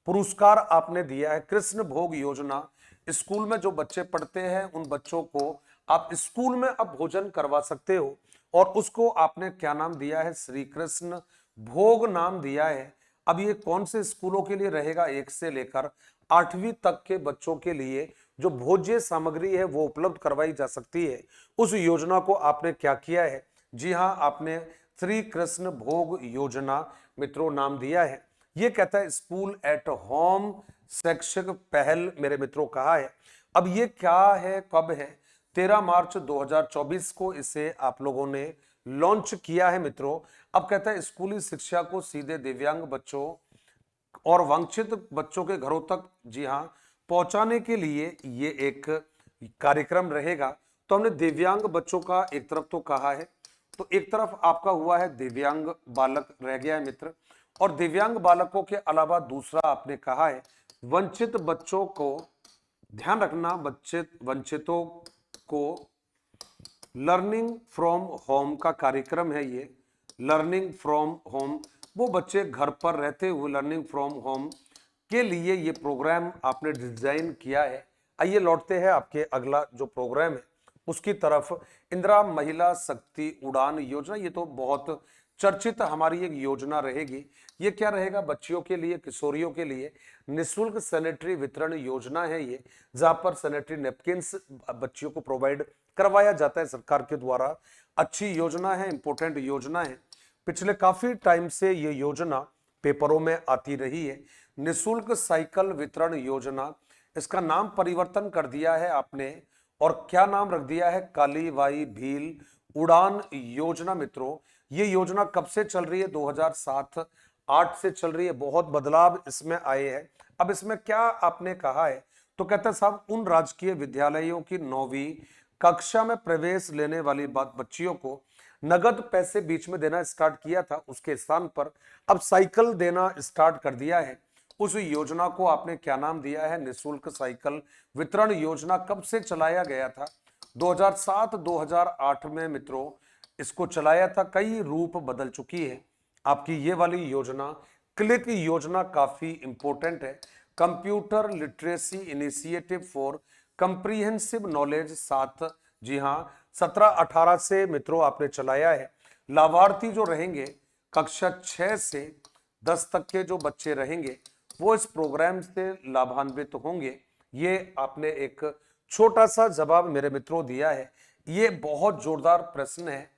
पुरस्कार आपने दिया है। कृष्ण भोग योजना, स्कूल में जो बच्चे पढ़ते हैं उन बच्चों को आप स्कूल में अब भोजन करवा सकते हो, और उसको आपने क्या नाम दिया है? श्री कृष्ण भोग नाम दिया है। अब ये कौन से स्कूलों के लिए रहेगा? 1 से लेकर 8वीं तक के बच्चों के लिए जो भोज्य सामग्री है वो उपलब्ध करवाई जा सकती है। उस योजना को आपने क्या किया है? जी हां, आपने श्री कृष्ण भोग योजना मित्रों नाम दिया है। ये कहता है स्कूल एट होम शैक्षिक पहल मेरे मित्रों कहा है। अब ये क्या है, कब है? 13 मार्च 2024 को इसे आप लोगों ने लॉन्च किया है मित्रों। अब कहता है स्कूली शिक्षा को सीधे दिव्यांग बच्चों और वंचित बच्चों के घरों तक, जी हाँ, पहुंचाने के लिए ये एक कार्यक्रम रहेगा। तो हमने दिव्यांग बच्चों का एक तरफ तो कहा है, तो एक तरफ आपका हुआ है दिव्यांग बालक रह गया है मित्र। और दिव्यांग बालकों के अलावा दूसरा आपने कहा है वंचित बच्चों को, ध्यान रखना, वंचितों को लर्निंग फ्रॉम होम का कार्यक्रम है ये। लर्निंग फ्रॉम होम, वो बच्चे घर पर रहते हुए लर्निंग फ्रॉम होम के लिए ये प्रोग्राम आपने डिजाइन किया है। आइए लौटते हैं आपके अगला जो प्रोग्राम है उसकी तरफ। इंदिरा महिला शक्ति उड़ान योजना, ये तो बहुत चर्चित हमारी एक योजना रहेगी। ये क्या रहेगा? बच्चियों के लिए, किशोरियों के लिए निःशुल्क सैनिटरी वितरण योजना है ये, जहां पर सैनिटरी नैपकिन्स बच्चियों को प्रोवाइड करवाया जाता है सरकार के द्वारा। अच्छी योजना है, इंपॉर्टेंट योजना है। पिछले काफी टाइम से ये योजना पेपरों में आती रही है। निःशुल्क साइकिल वितरण योजना, इसका नाम परिवर्तन कर दिया है आपने, और क्या नाम रख दिया है? काली बाई भील उड़ान योजना मित्रों। ये योजना कब से चल रही है? 2007-8 से चल रही है। बहुत बदलाव इसमें आए हैं। अब इसमें क्या आपने कहा है? तो कहते हैं साहब उन राजकीय विद्यालयों की 9वीं कक्षा में प्रवेश लेने वाली बच्चियों को नगद पैसे बीच में देना स्टार्ट किया था, उसके स्थान पर अब साइकिल देना स्टार्ट कर दिया है। उस योजना को आपने क्या नाम दिया है? निःशुल्क साइकिल वितरण योजना। कब से चलाया गया था? 2007-2008 में मित्रों इसको चलाया था। कई रूप बदल चुकी है आपकी ये वाली योजना। क्लिक योजना काफी इंपॉर्टेंट है। Computer literacy initiative for comprehensive knowledge 7, जी हाँ, 17-18 से मित्रों आपने चलाया है। लाभार्थी जो रहेंगे कक्षा 6 से 10 तक के जो बच्चे रहेंगे वो इस प्रोग्राम से लाभान्वित होंगे। ये आपने एक छोटा सा जवाब मेरे मित्रों दिया है। ये बहुत जोरदार प्रश्न है।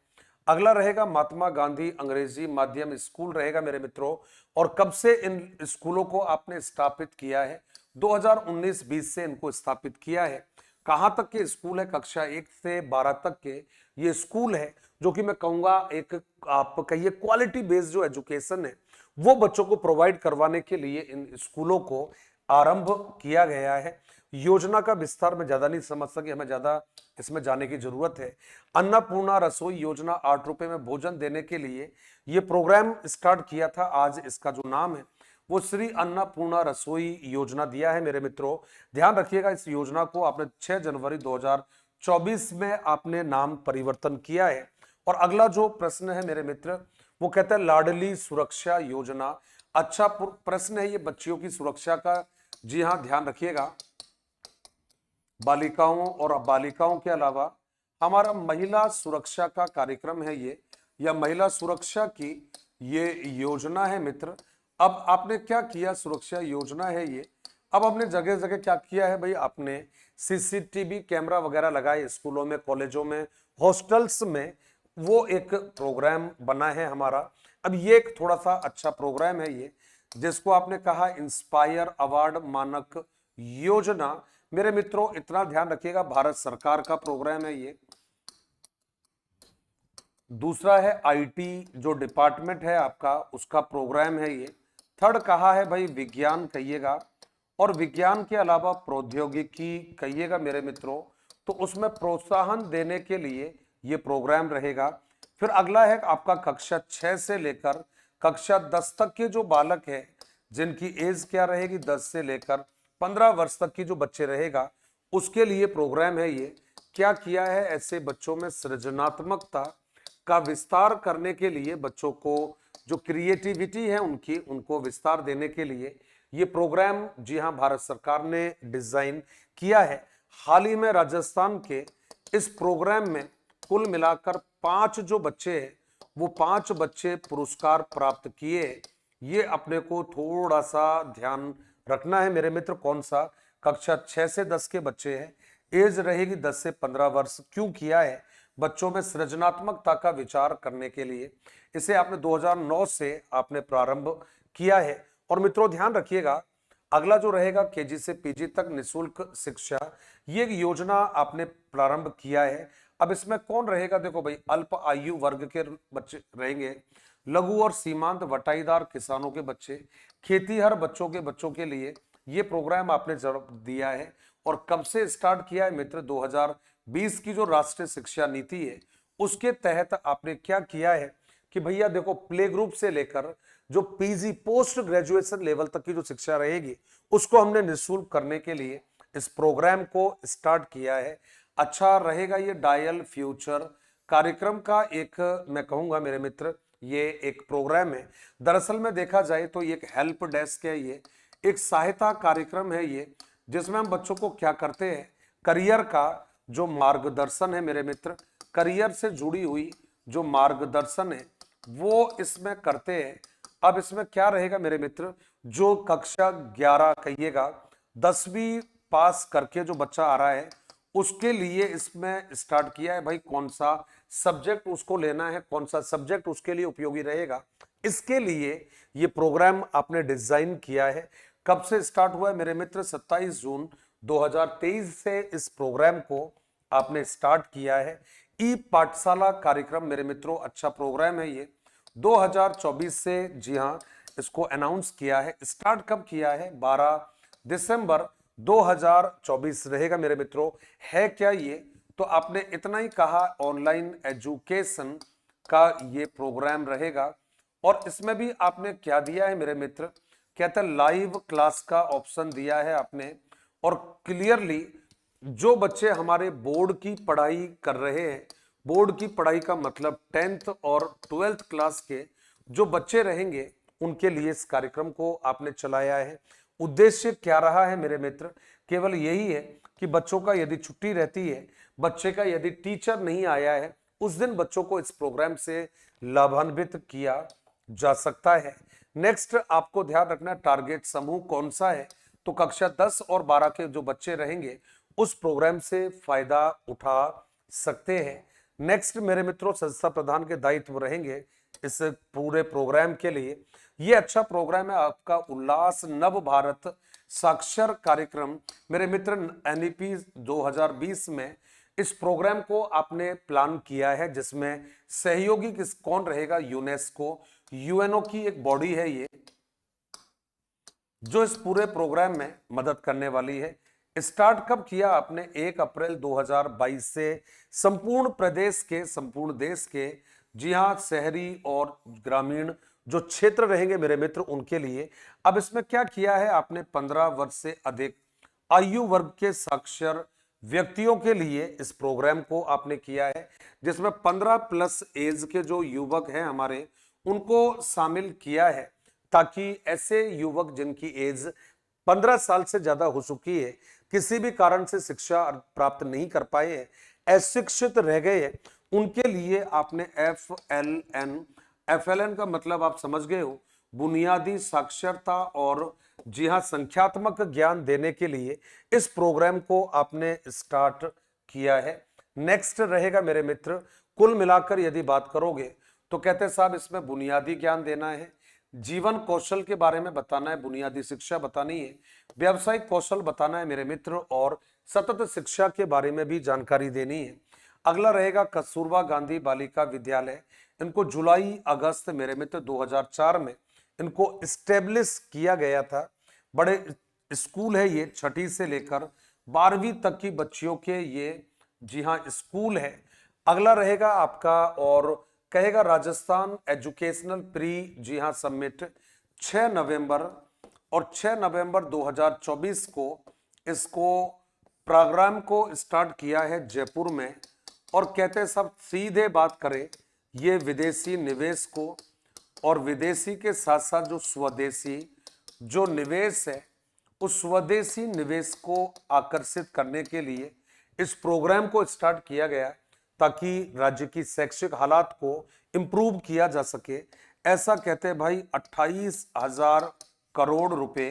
अगला रहेगा महात्मा गांधी अंग्रेजी माध्यम स्कूल रहेगा मेरे मित्रों। और कब से इन स्कूलों को आपने स्थापित किया है? 2019-20 से इनको स्थापित किया है। कहां तक के स्कूल है? कक्षा 1 से 12 तक के ये स्कूल है, जो कि मैं कहूंगा एक आप कहिए क्वालिटी बेस्ड जो एजुकेशन है वो बच्चों को प्रोवाइड करवाने के लिए इन स्कूलों को आरंभ किया गया है। योजना का विस्तार में ज्यादा नहीं समझ सके, हमें ज्यादा इसमें जाने की जरूरत है। अन्नपूर्णा रसोई योजना, 8 रुपए में भोजन देने के लिए ये प्रोग्राम स्टार्ट किया था। आज इसका जो नाम है वो श्री अन्नपूर्णा रसोई योजना दिया है मेरे मित्रों। ध्यान रखिएगा इस योजना को आपने 6 जनवरी 2024 में आपने नाम परिवर्तन किया है। और अगला जो प्रश्न है मेरे मित्र वो कहता है लाडली सुरक्षा योजना। अच्छा प्रश्न है ये बच्चियों की सुरक्षा का। जी हाँ, ध्यान रखिएगा, बालिकाओं और बालिकाओं के अलावा हमारा महिला सुरक्षा का कार्यक्रम है ये, या महिला सुरक्षा की ये योजना है मित्र। अब आपने क्या किया? सुरक्षा योजना है ये। अब आपने जगह जगह क्या किया है भाई? आपने सीसीटीवी कैमरा वगैरह लगाए स्कूलों में, कॉलेजों में, हॉस्टल्स में। वो एक प्रोग्राम बना है हमारा। अब ये एक थोड़ा सा अच्छा प्रोग्राम है ये, जिसको आपने कहा इंस्पायर अवार्ड मानक योजना। मेरे मित्रों इतना ध्यान रखिएगा, भारत सरकार का प्रोग्राम है ये। दूसरा है आईटी जो डिपार्टमेंट है आपका, उसका प्रोग्राम है ये। थर्ड कहा है भाई विज्ञान कहिएगा, और विज्ञान के अलावा प्रौद्योगिकी कहिएगा मेरे मित्रों। तो उसमें प्रोत्साहन देने के लिए ये प्रोग्राम रहेगा। फिर अगला है आपका कक्षा 6 से लेकर कक्षा 10 तक के जो बालक है, जिनकी एज क्या रहेगी? 10 से लेकर 15 वर्ष तक की जो बच्चे रहेगा, उसके लिए प्रोग्राम है ये। क्या किया है? ऐसे बच्चों में सृजनात्मकता का विस्तार करने के लिए, बच्चों को जो क्रिएटिविटी है उनकी, उनको विस्तार देने के लिए ये प्रोग्राम, जी हाँ, भारत सरकार ने डिजाइन किया है। हाल ही में राजस्थान के इस प्रोग्राम में कुल मिलाकर 5 जो बच्चे हैं वो 5 बच्चे पुरस्कार प्राप्त किए। ये अपने को थोड़ा सा ध्यान रखना है मेरे मित्र। कौन सा? कक्षा 6 से 10 के बच्चे हैं, एज रहेगी 10 से 15 वर्ष। क्यों किया है? बच्चों में सृजनात्मकता का विचार करने के लिए। इसे आपने 2009 से आपने प्रारंभ किया है। और मित्रों ध्यान रखिएगा, अगला जो रहेगा केजी से पीजी तक निशुल्क शिक्षा, ये योजना आपने प्रारंभ किया है। अब इसमें कौन रहेगा, देखो भाई, अल्प आयु वर्ग के बच्चे रहेंगे, लघु और सीमांत बटाईदार किसानों के बच्चे, खेतीहर बच्चों के लिए ये प्रोग्राम आपने जरूर दिया है। और कब से स्टार्ट किया है मित्र, 2020 की जो राष्ट्रीय शिक्षा नीति है उसके तहत आपने क्या किया है कि भैया देखो, प्ले ग्रुप से लेकर जो पीजी पोस्ट ग्रेजुएशन लेवल तक की जो शिक्षा रहेगी उसको हमने निःशुल्क करने के लिए इस प्रोग्राम को स्टार्ट किया है। अच्छा रहेगा ये डायल फ्यूचर कार्यक्रम का एक, मैं कहूंगा मेरे मित्र, ये एक प्रोग्राम है। दरअसल में देखा जाए तो ये एक हेल्प डेस्क है, ये एक सहायता कार्यक्रम है ये, जिसमें हम बच्चों को क्या करते हैं, करियर का जो मार्गदर्शन है मेरे मित्र, करियर से जुड़ी हुई जो मार्गदर्शन है वो इसमें करते हैं। अब इसमें क्या रहेगा मेरे मित्र, जो कक्षा 11 कहिएगा 10वीं पास करके जो बच्चा आ रहा है उसके लिए इसमें स्टार्ट किया है भाई, कौन सा सब्जेक्ट उसको लेना है, कौन सा सब्जेक्ट उसके लिए उपयोगी रहेगा, इसके लिए ये प्रोग्राम आपने डिजाइन किया है। कब से स्टार्ट हुआ है मेरे मित्र, 27 जून 2023 से इस प्रोग्राम को आपने स्टार्ट किया है। ई पाठशाला कार्यक्रम मेरे मित्रों अच्छा प्रोग्राम है ये, 2024 से, जी हाँ, इसको अनाउंस किया है। स्टार्ट कब किया है, 12 दिसंबर 2024 रहेगा मेरे मित्रों। है क्या ये, तो आपने इतना ही कहा, ऑनलाइन एजुकेशन का ये प्रोग्राम रहेगा। और इसमें भी आपने क्या दिया है मेरे मित्र, कहते हैं लाइव क्लास का ऑप्शन दिया है आपने। और क्लियरली जो बच्चे हमारे बोर्ड की पढ़ाई कर रहे हैं, बोर्ड की पढ़ाई का मतलब 10th और 12th क्लास के जो बच्चे रहेंगे उनके लिए इस कार्यक्रम को आपने चलाया है। उद्देश्य क्या रहा है मेरे मित्र, केवल यही है कि बच्चों का यदि छुट्टी रहती है, बच्चे का यदि टीचर नहीं आया है, उस दिन बच्चों को इस प्रोग्राम से लाभान्वित किया जा सकता है। नेक्स्ट आपको ध्यान रखना, टारगेट समूह कौन सा है, तो कक्षा 10 और 12 के जो बच्चे रहेंगे उस प्रोग्राम से फायदा उठा सकते हैं। नेक्स्ट मेरे मित्रों, संस्था प्रधान के दायित्व रहेंगे इस पूरे प्रोग्राम के लिए। ये अच्छा प्रोग्राम है आपका उल्लास नव भारत साक्षर कार्यक्रम मेरे मित्र, एनईपी 2020 में इस प्रोग्राम को आपने प्लान किया है, जिसमें सहयोगी किस कौन रहेगा, यूनेस्को, यूएनओ की एक बॉडी है ये जो इस पूरे प्रोग्राम में मदद करने वाली है। स्टार्ट कब किया आपने, 1 अप्रैल 2022 से संपूर्ण देश के, जी हां, शहरी और ग्रामीण जो क्षेत्र रहेंगे मेरे मित्र उनके लिए। अब इसमें क्या किया है आपने, 15 वर्ष से अधिक आयु वर्ग के साक्षर व्यक्तियों के लिए इस प्रोग्राम को आपने किया है, जिसमें 15 प्लस एज के जो युवक हैं हमारे उनको शामिल किया है, ताकि ऐसे युवक जिनकी एज 15 साल से ज्यादा हो चुकी है, किसी भी कारण से शिक्षा प्राप्त नहीं कर पाए हैं, अशिक्षित रह गए हैं, उनके लिए आपने एफएलएन का मतलब आप समझ गए हो, बुनियादी साक्षरता और, जी हाँ, संख्यात्मक ज्ञान देने के लिए इस प्रोग्राम को आपने स्टार्ट किया है। नेक्स्ट रहेगा मेरे मित्र, कुल मिलाकर यदि बात करोगे तो कहते हैं साहब इसमें बुनियादी ज्ञान देना है, जीवन कौशल के बारे में बताना है, बुनियादी शिक्षा बतानी है, व्यावसायिक कौशल बताना है मेरे मित्र, और सतत शिक्षा के बारे में भी जानकारी देनी है। अगला रहेगा कस्तूरबा गांधी बालिका विद्यालय, इनको जुलाई अगस्त मेरे मित्र 2004 में इनको स्टेब्लिश किया गया था। बड़े स्कूल है ये, 6ठी से लेकर 12वीं तक की बच्चियों के ये, जी हाँ, स्कूल है। अगला रहेगा आपका, और कहेगा राजस्थान एजुकेशनल प्री, जी हाँ, समिट 6 नवंबर, और 6 नवंबर 2024 को इसको प्रोग्राम को स्टार्ट किया है जयपुर में। और कहते हैं सब सीधे बात करें, ये विदेशी निवेश को और विदेशी के साथ साथ जो स्वदेशी जो निवेश है उस स्वदेशी निवेश को आकर्षित करने के लिए इस प्रोग्राम को स्टार्ट किया गया, ताकि राज्य की शैक्षिक हालात को इंप्रूव किया जा सके। ऐसा कहते हैं भाई, 28,000 करोड़ रुपए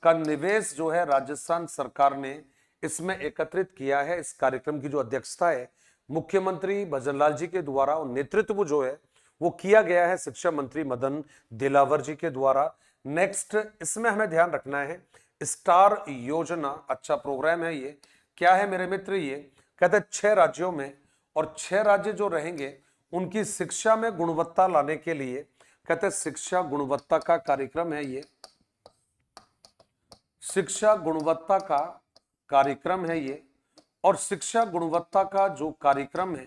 का निवेश जो है राजस्थान सरकार ने इसमें एकत्रित किया है। इस कार्यक्रम की जो अध्यक्षता है मुख्यमंत्री भजनलाल जी के द्वारा, और नेतृत्व जो है वो किया गया है शिक्षा मंत्री मदन दिलावर जी के द्वारा। नेक्स्ट, इसमें हमें ध्यान रखना है स्टार योजना, अच्छा प्रोग्राम है ये। क्या है मेरे मित्र, ये कहते हैं 6 राज्यों में, और 6 राज्य जो रहेंगे उनकी शिक्षा में गुणवत्ता लाने के लिए, कहते हैं शिक्षा गुणवत्ता का कार्यक्रम है ये, शिक्षा गुणवत्ता का कार्यक्रम है ये। और शिक्षा गुणवत्ता का जो कार्यक्रम है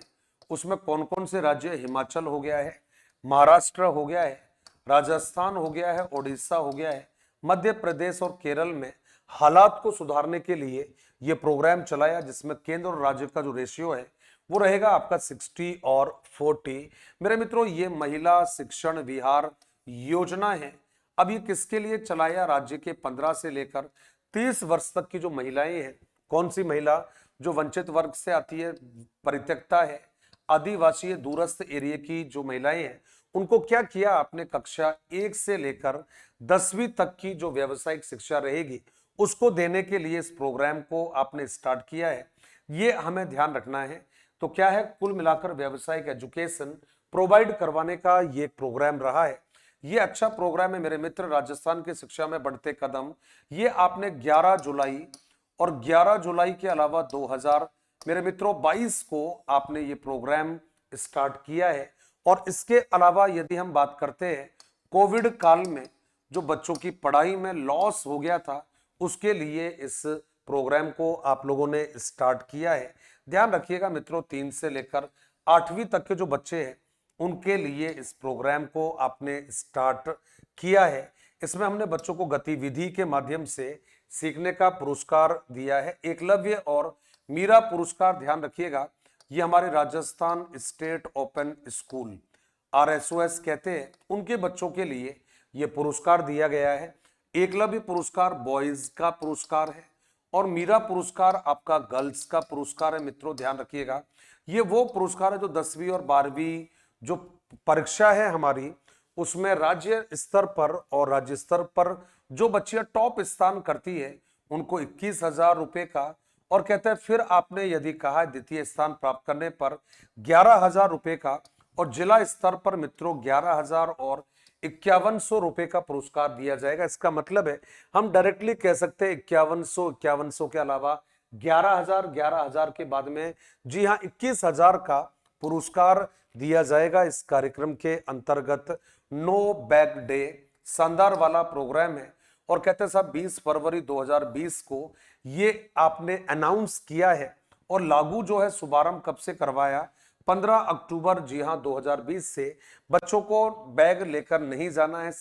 उसमें कौन कौन से राज्य, हिमाचल हो गया है, महाराष्ट्र हो गया है, राजस्थान हो गया है, ओडिशा हो गया है, मध्य प्रदेश और केरल में हालात को सुधारने के लिए ये प्रोग्राम चलाया, जिसमें केंद्र और राज्य का जो रेशियो है वो रहेगा आपका 60 और 40। मेरे मित्रों, ये महिला शिक्षण विहार योजना है। अब ये किसके लिए चलाया, राज्य के 15 से लेकर 30 वर्ष तक की जो महिलाएं हैं, कौन सी महिला, जो वंचित वर्ग से आती है, परित्यक्ता है, आदिवासी दूरस्थ एरिया की जो महिलाएं हैं, उनको क्या किया आपने, कक्षा 1 से लेकर 10वीं तक की जो व्यावसायिक शिक्षा रहेगी उसको देने के लिए इस प्रोग्राम को आपने स्टार्ट किया है। ये हमें ध्यान रखना है। तो क्या है, कुल मिलाकर व्यावसायिक एजुकेशन प्रोवाइड करवाने का ये प्रोग्राम रहा है। ये अच्छा प्रोग्राम है मेरे मित्र। राजस्थान की शिक्षा में बढ़ते कदम, ये आपने 11 जुलाई और 11 जुलाई के अलावा 2000 मेरे मित्रों 22 को आपने ये प्रोग्राम स्टार्ट किया है। और इसके अलावा यदि हम बात करते हैं, कोविड काल में जो बच्चों की पढ़ाई में लॉस हो गया था, उसके लिए इस प्रोग्राम को आप लोगों ने स्टार्ट किया है। ध्यान रखिएगा मित्रों, 3 से लेकर 8वीं तक के जो बच्चे हैं उनके लिए इस प्रोग्राम को आपने स्टार्ट किया है। इसमें हमने बच्चों को गतिविधि के माध्यम से सीखने का पुरस्कार दिया है, एकलव्य और मीरा पुरस्कार। ध्यान रखिएगा, ये हमारे Rajasthan state open school RSOS कहते हैं, उनके बच्चों के लिए ये पुरस्कार दिया गया है। एकलव्य पुरस्कार बॉयज का पुरस्कार है, और मीरा पुरस्कार आपका गर्ल्स का पुरस्कार है। मित्रों ध्यान रखिएगा, ये वो पुरस्कार है जो 10वीं और 12वीं जो परीक्षा है हमारी, उसमें राज्य स्तर पर और राज्य स्तर पर जो बच्चियां टॉप स्थान करती है उनको 21,000 रुपए का, और कहते हैं फिर आपने यदि कहा द्वितीय स्थान प्राप्त करने पर 11,000 रुपए का, और जिला स्तर पर मित्रों 11,000 और 5100 रुपए का पुरस्कार दिया जाएगा। इसका मतलब है हम डायरेक्टली कह सकते हैं 5100 के अलावा 11,000 के बाद में, जी हाँ, 21,000 का पुरस्कार दिया जाएगा इस कार्यक्रम के अंतर्गत। नो बैग डे शानदार वाला प्रोग्राम है, और कहते हैं साहब 20 फरवरी 2020 को ये आपने अनाउंस किया है, और लागू जो है शुभारंभ कब से करवाया, 15 अक्टूबर, जी हाँ 2020 से। बच्चों को बैग लेकर नहीं जाना है।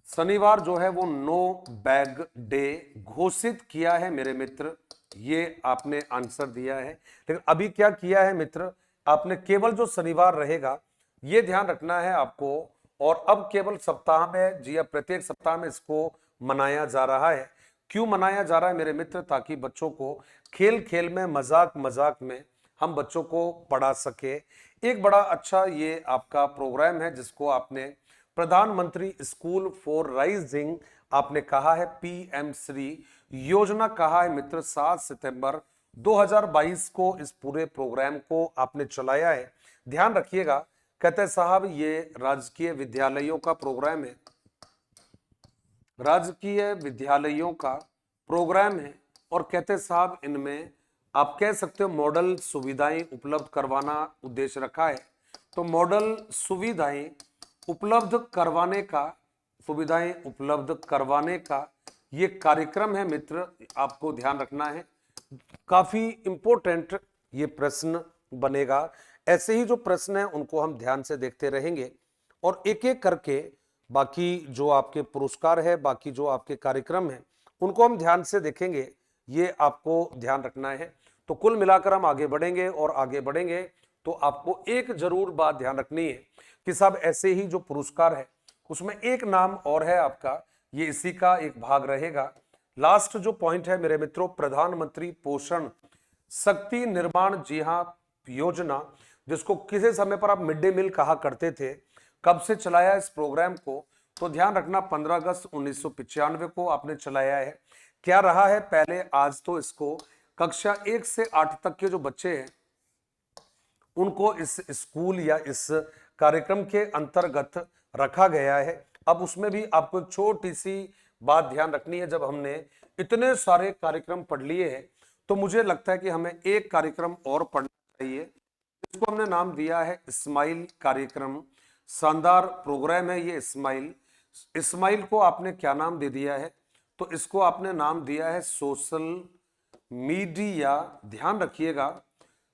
शनिवार जो है वो नो बैग डे घोषित किया है मेरे मित्र, ये आपने आंसर दिया है। लेकिन अभी क्या किया है मित्र, आपने केवल जो शनिवार रहेगा ये ध्यान रखना है आपको, और अब केवल सप्ताह में, जी प्रत्येक सप्ताह में इसको मनाया जा रहा है। क्यों मनाया जा रहा है मेरे मित्र, ताकि बच्चों को खेल खेल में, मजाक मजाक में हम बच्चों को पढ़ा सके। एक बड़ा अच्छा ये आपका प्रोग्राम है जिसको आपने प्रधानमंत्री स्कूल फॉर राइजिंग आपने कहा है, PM श्री योजना कहा है मित्र। 7 सितंबर 2022 को इस पूरे प्रोग्राम को आपने चलाया है। ध्यान रखिएगा, कहते साहब ये राजकीय विद्यालयों का प्रोग्राम है, राजकीय विद्यालयों का प्रोग्राम है, और कहते साहब इनमें आप कह सकते हो मॉडल सुविधाएं उपलब्ध करवाना उद्देश्य रखा है। तो मॉडल सुविधाएं उपलब्ध करवाने का ये कार्यक्रम है मित्र, आपको ध्यान रखना है। काफी इंपॉर्टेंट ये प्रश्न बनेगा। ऐसे ही जो प्रश्न है उनको हम ध्यान से देखते रहेंगे, और एक एक करके बाकी जो आपके पुरस्कार है, बाकी जो आपके कार्यक्रम है, उनको हम ध्यान से देखेंगे। ये आपको ध्यान रखना है। तो कुल मिलाकर हम आगे बढ़ेंगे, और आगे बढ़ेंगे तो आपको एक जरूर बात ध्यान रखनी है कि साहब ऐसे ही जो पुरस्कार है उसमें एक नाम और है आपका, ये इसी का एक भाग रहेगा। लास्ट जो पॉइंट है मेरे मित्रों, प्रधानमंत्री पोषण शक्ति निर्माण, जी हाँ, योजना, जिसको किसी समय पर आप मिड डे मील कहा करते थे। कब से चलाया इस प्रोग्राम को, तो ध्यान रखना 15 अगस्त 1995 को आपने चलाया है। क्या रहा है पहले, आज तो इसको कक्षा 1 से 8 तक के जो बच्चे हैं उनको इस स्कूल या इस कार्यक्रम के अंतर्गत रखा गया है। अब उसमें भी आपको एक छोटी सी बात ध्यान रखनी है। जब हमने इतने सारे कार्यक्रम पढ़ लिए हैं तो मुझे लगता है कि हमें एक कार्यक्रम और पढ़ना चाहिए। इसको हमने नाम दिया है स्माइल कार्यक्रम। शानदार प्रोग्राम है ये स्माइल। स्माइल को आपने क्या नाम दे दिया है? तो इसको आपने नाम दिया है सोशल मीडिया। ध्यान रखिएगा,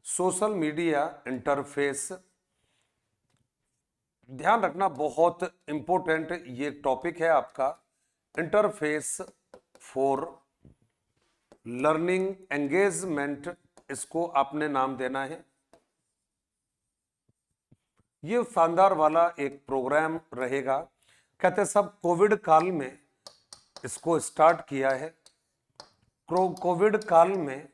सोशल मीडिया इंटरफेस। ध्यान रखना, बहुत इंपॉर्टेंट ये टॉपिक है आपका। इंटरफेस फॉर लर्निंग एंगेजमेंट, इसको आपने नाम देना है। ये शानदार वाला एक प्रोग्राम रहेगा। कहते सब कोविड काल में इसको स्टार्ट किया है। कोविड काल में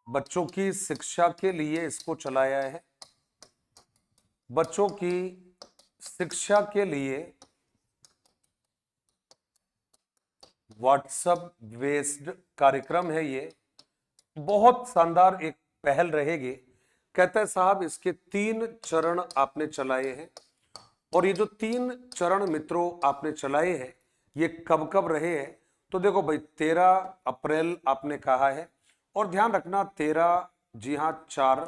बच्चों की शिक्षा के लिए इसको चलाया है। बच्चों की शिक्षा के लिए व्हाट्सएप बेस्ड कार्यक्रम है ये। बहुत शानदार एक पहल रहेगी। कहता है साहब इसके 3 चरण आपने चलाए हैं, और ये जो 3 चरण मित्रों आपने चलाए हैं ये कब कब रहे हैं? तो देखो भाई 13 अप्रैल आपने कहा है, और ध्यान रखना 13 जी हाँ 4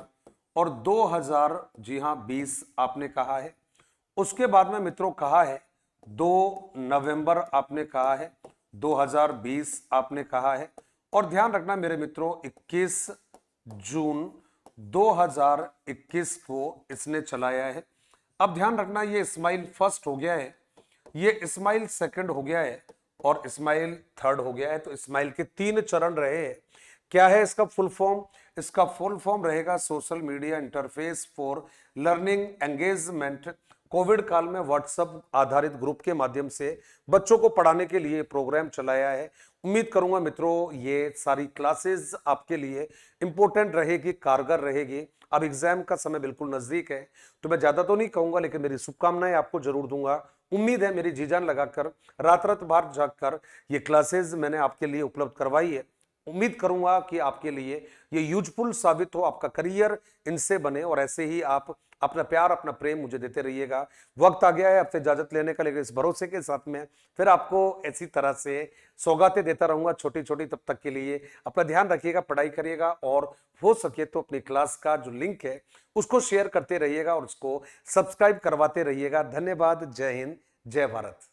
और 2000 जी हाँ 20 आपने कहा है। उसके बाद में मित्रों कहा है 2 नवंबर आपने कहा है, 2020 आपने कहा है। और ध्यान रखना मेरे मित्रों 21 जून 2021 को इसने चलाया है। अब ध्यान रखना ये स्माइल फर्स्ट हो गया है, ये स्माइल सेकंड हो गया है, और स्माइल थर्ड हो गया है। तो स्माइल के 3 चरण रहे हैं। क्या है इसका फुल फॉर्म? इसका फुल फॉर्म रहेगा social media interface for learning engagement. Covid काल में व्हाट्सएप आधारित ग्रुप के माध्यम से बच्चों को पढ़ाने के लिए प्रोग्राम चलाया है। उम्मीद करूंगा मित्रों ये सारी क्लासेस आपके लिए इंपॉर्टेंट रहेगी, कारगर रहेगी। अब एग्जाम का समय बिल्कुल नजदीक है, तो मैं ज्यादा तो नहीं कहूंगा, लेकिन मेरी शुभकामनाएं आपको जरूर दूंगा। उम्मीद है मेरी जी जान लगाकर, रात रात बाहर जागकर ये क्लासेस मैंने आपके लिए उपलब्ध करवाई है। उम्मीद करूंगा कि आपके लिए ये यूजफुल साबित हो, आपका करियर इनसे बने, और ऐसे ही आप अपना प्यार अपना प्रेम मुझे देते रहिएगा। वक्त आ गया है आपसे इजाजत लेने का, लेकिन इस भरोसे के साथ में फिर आपको ऐसी तरह से सौगातें देता रहूंगा छोटी छोटी। तब तक के लिए अपना ध्यान रखिएगा, पढ़ाई करिएगा, और हो सके तो अपनी क्लास का जो लिंक है उसको शेयर करते रहिएगा और उसको सब्सक्राइब करवाते रहिएगा। धन्यवाद। जय हिंद, जय भारत।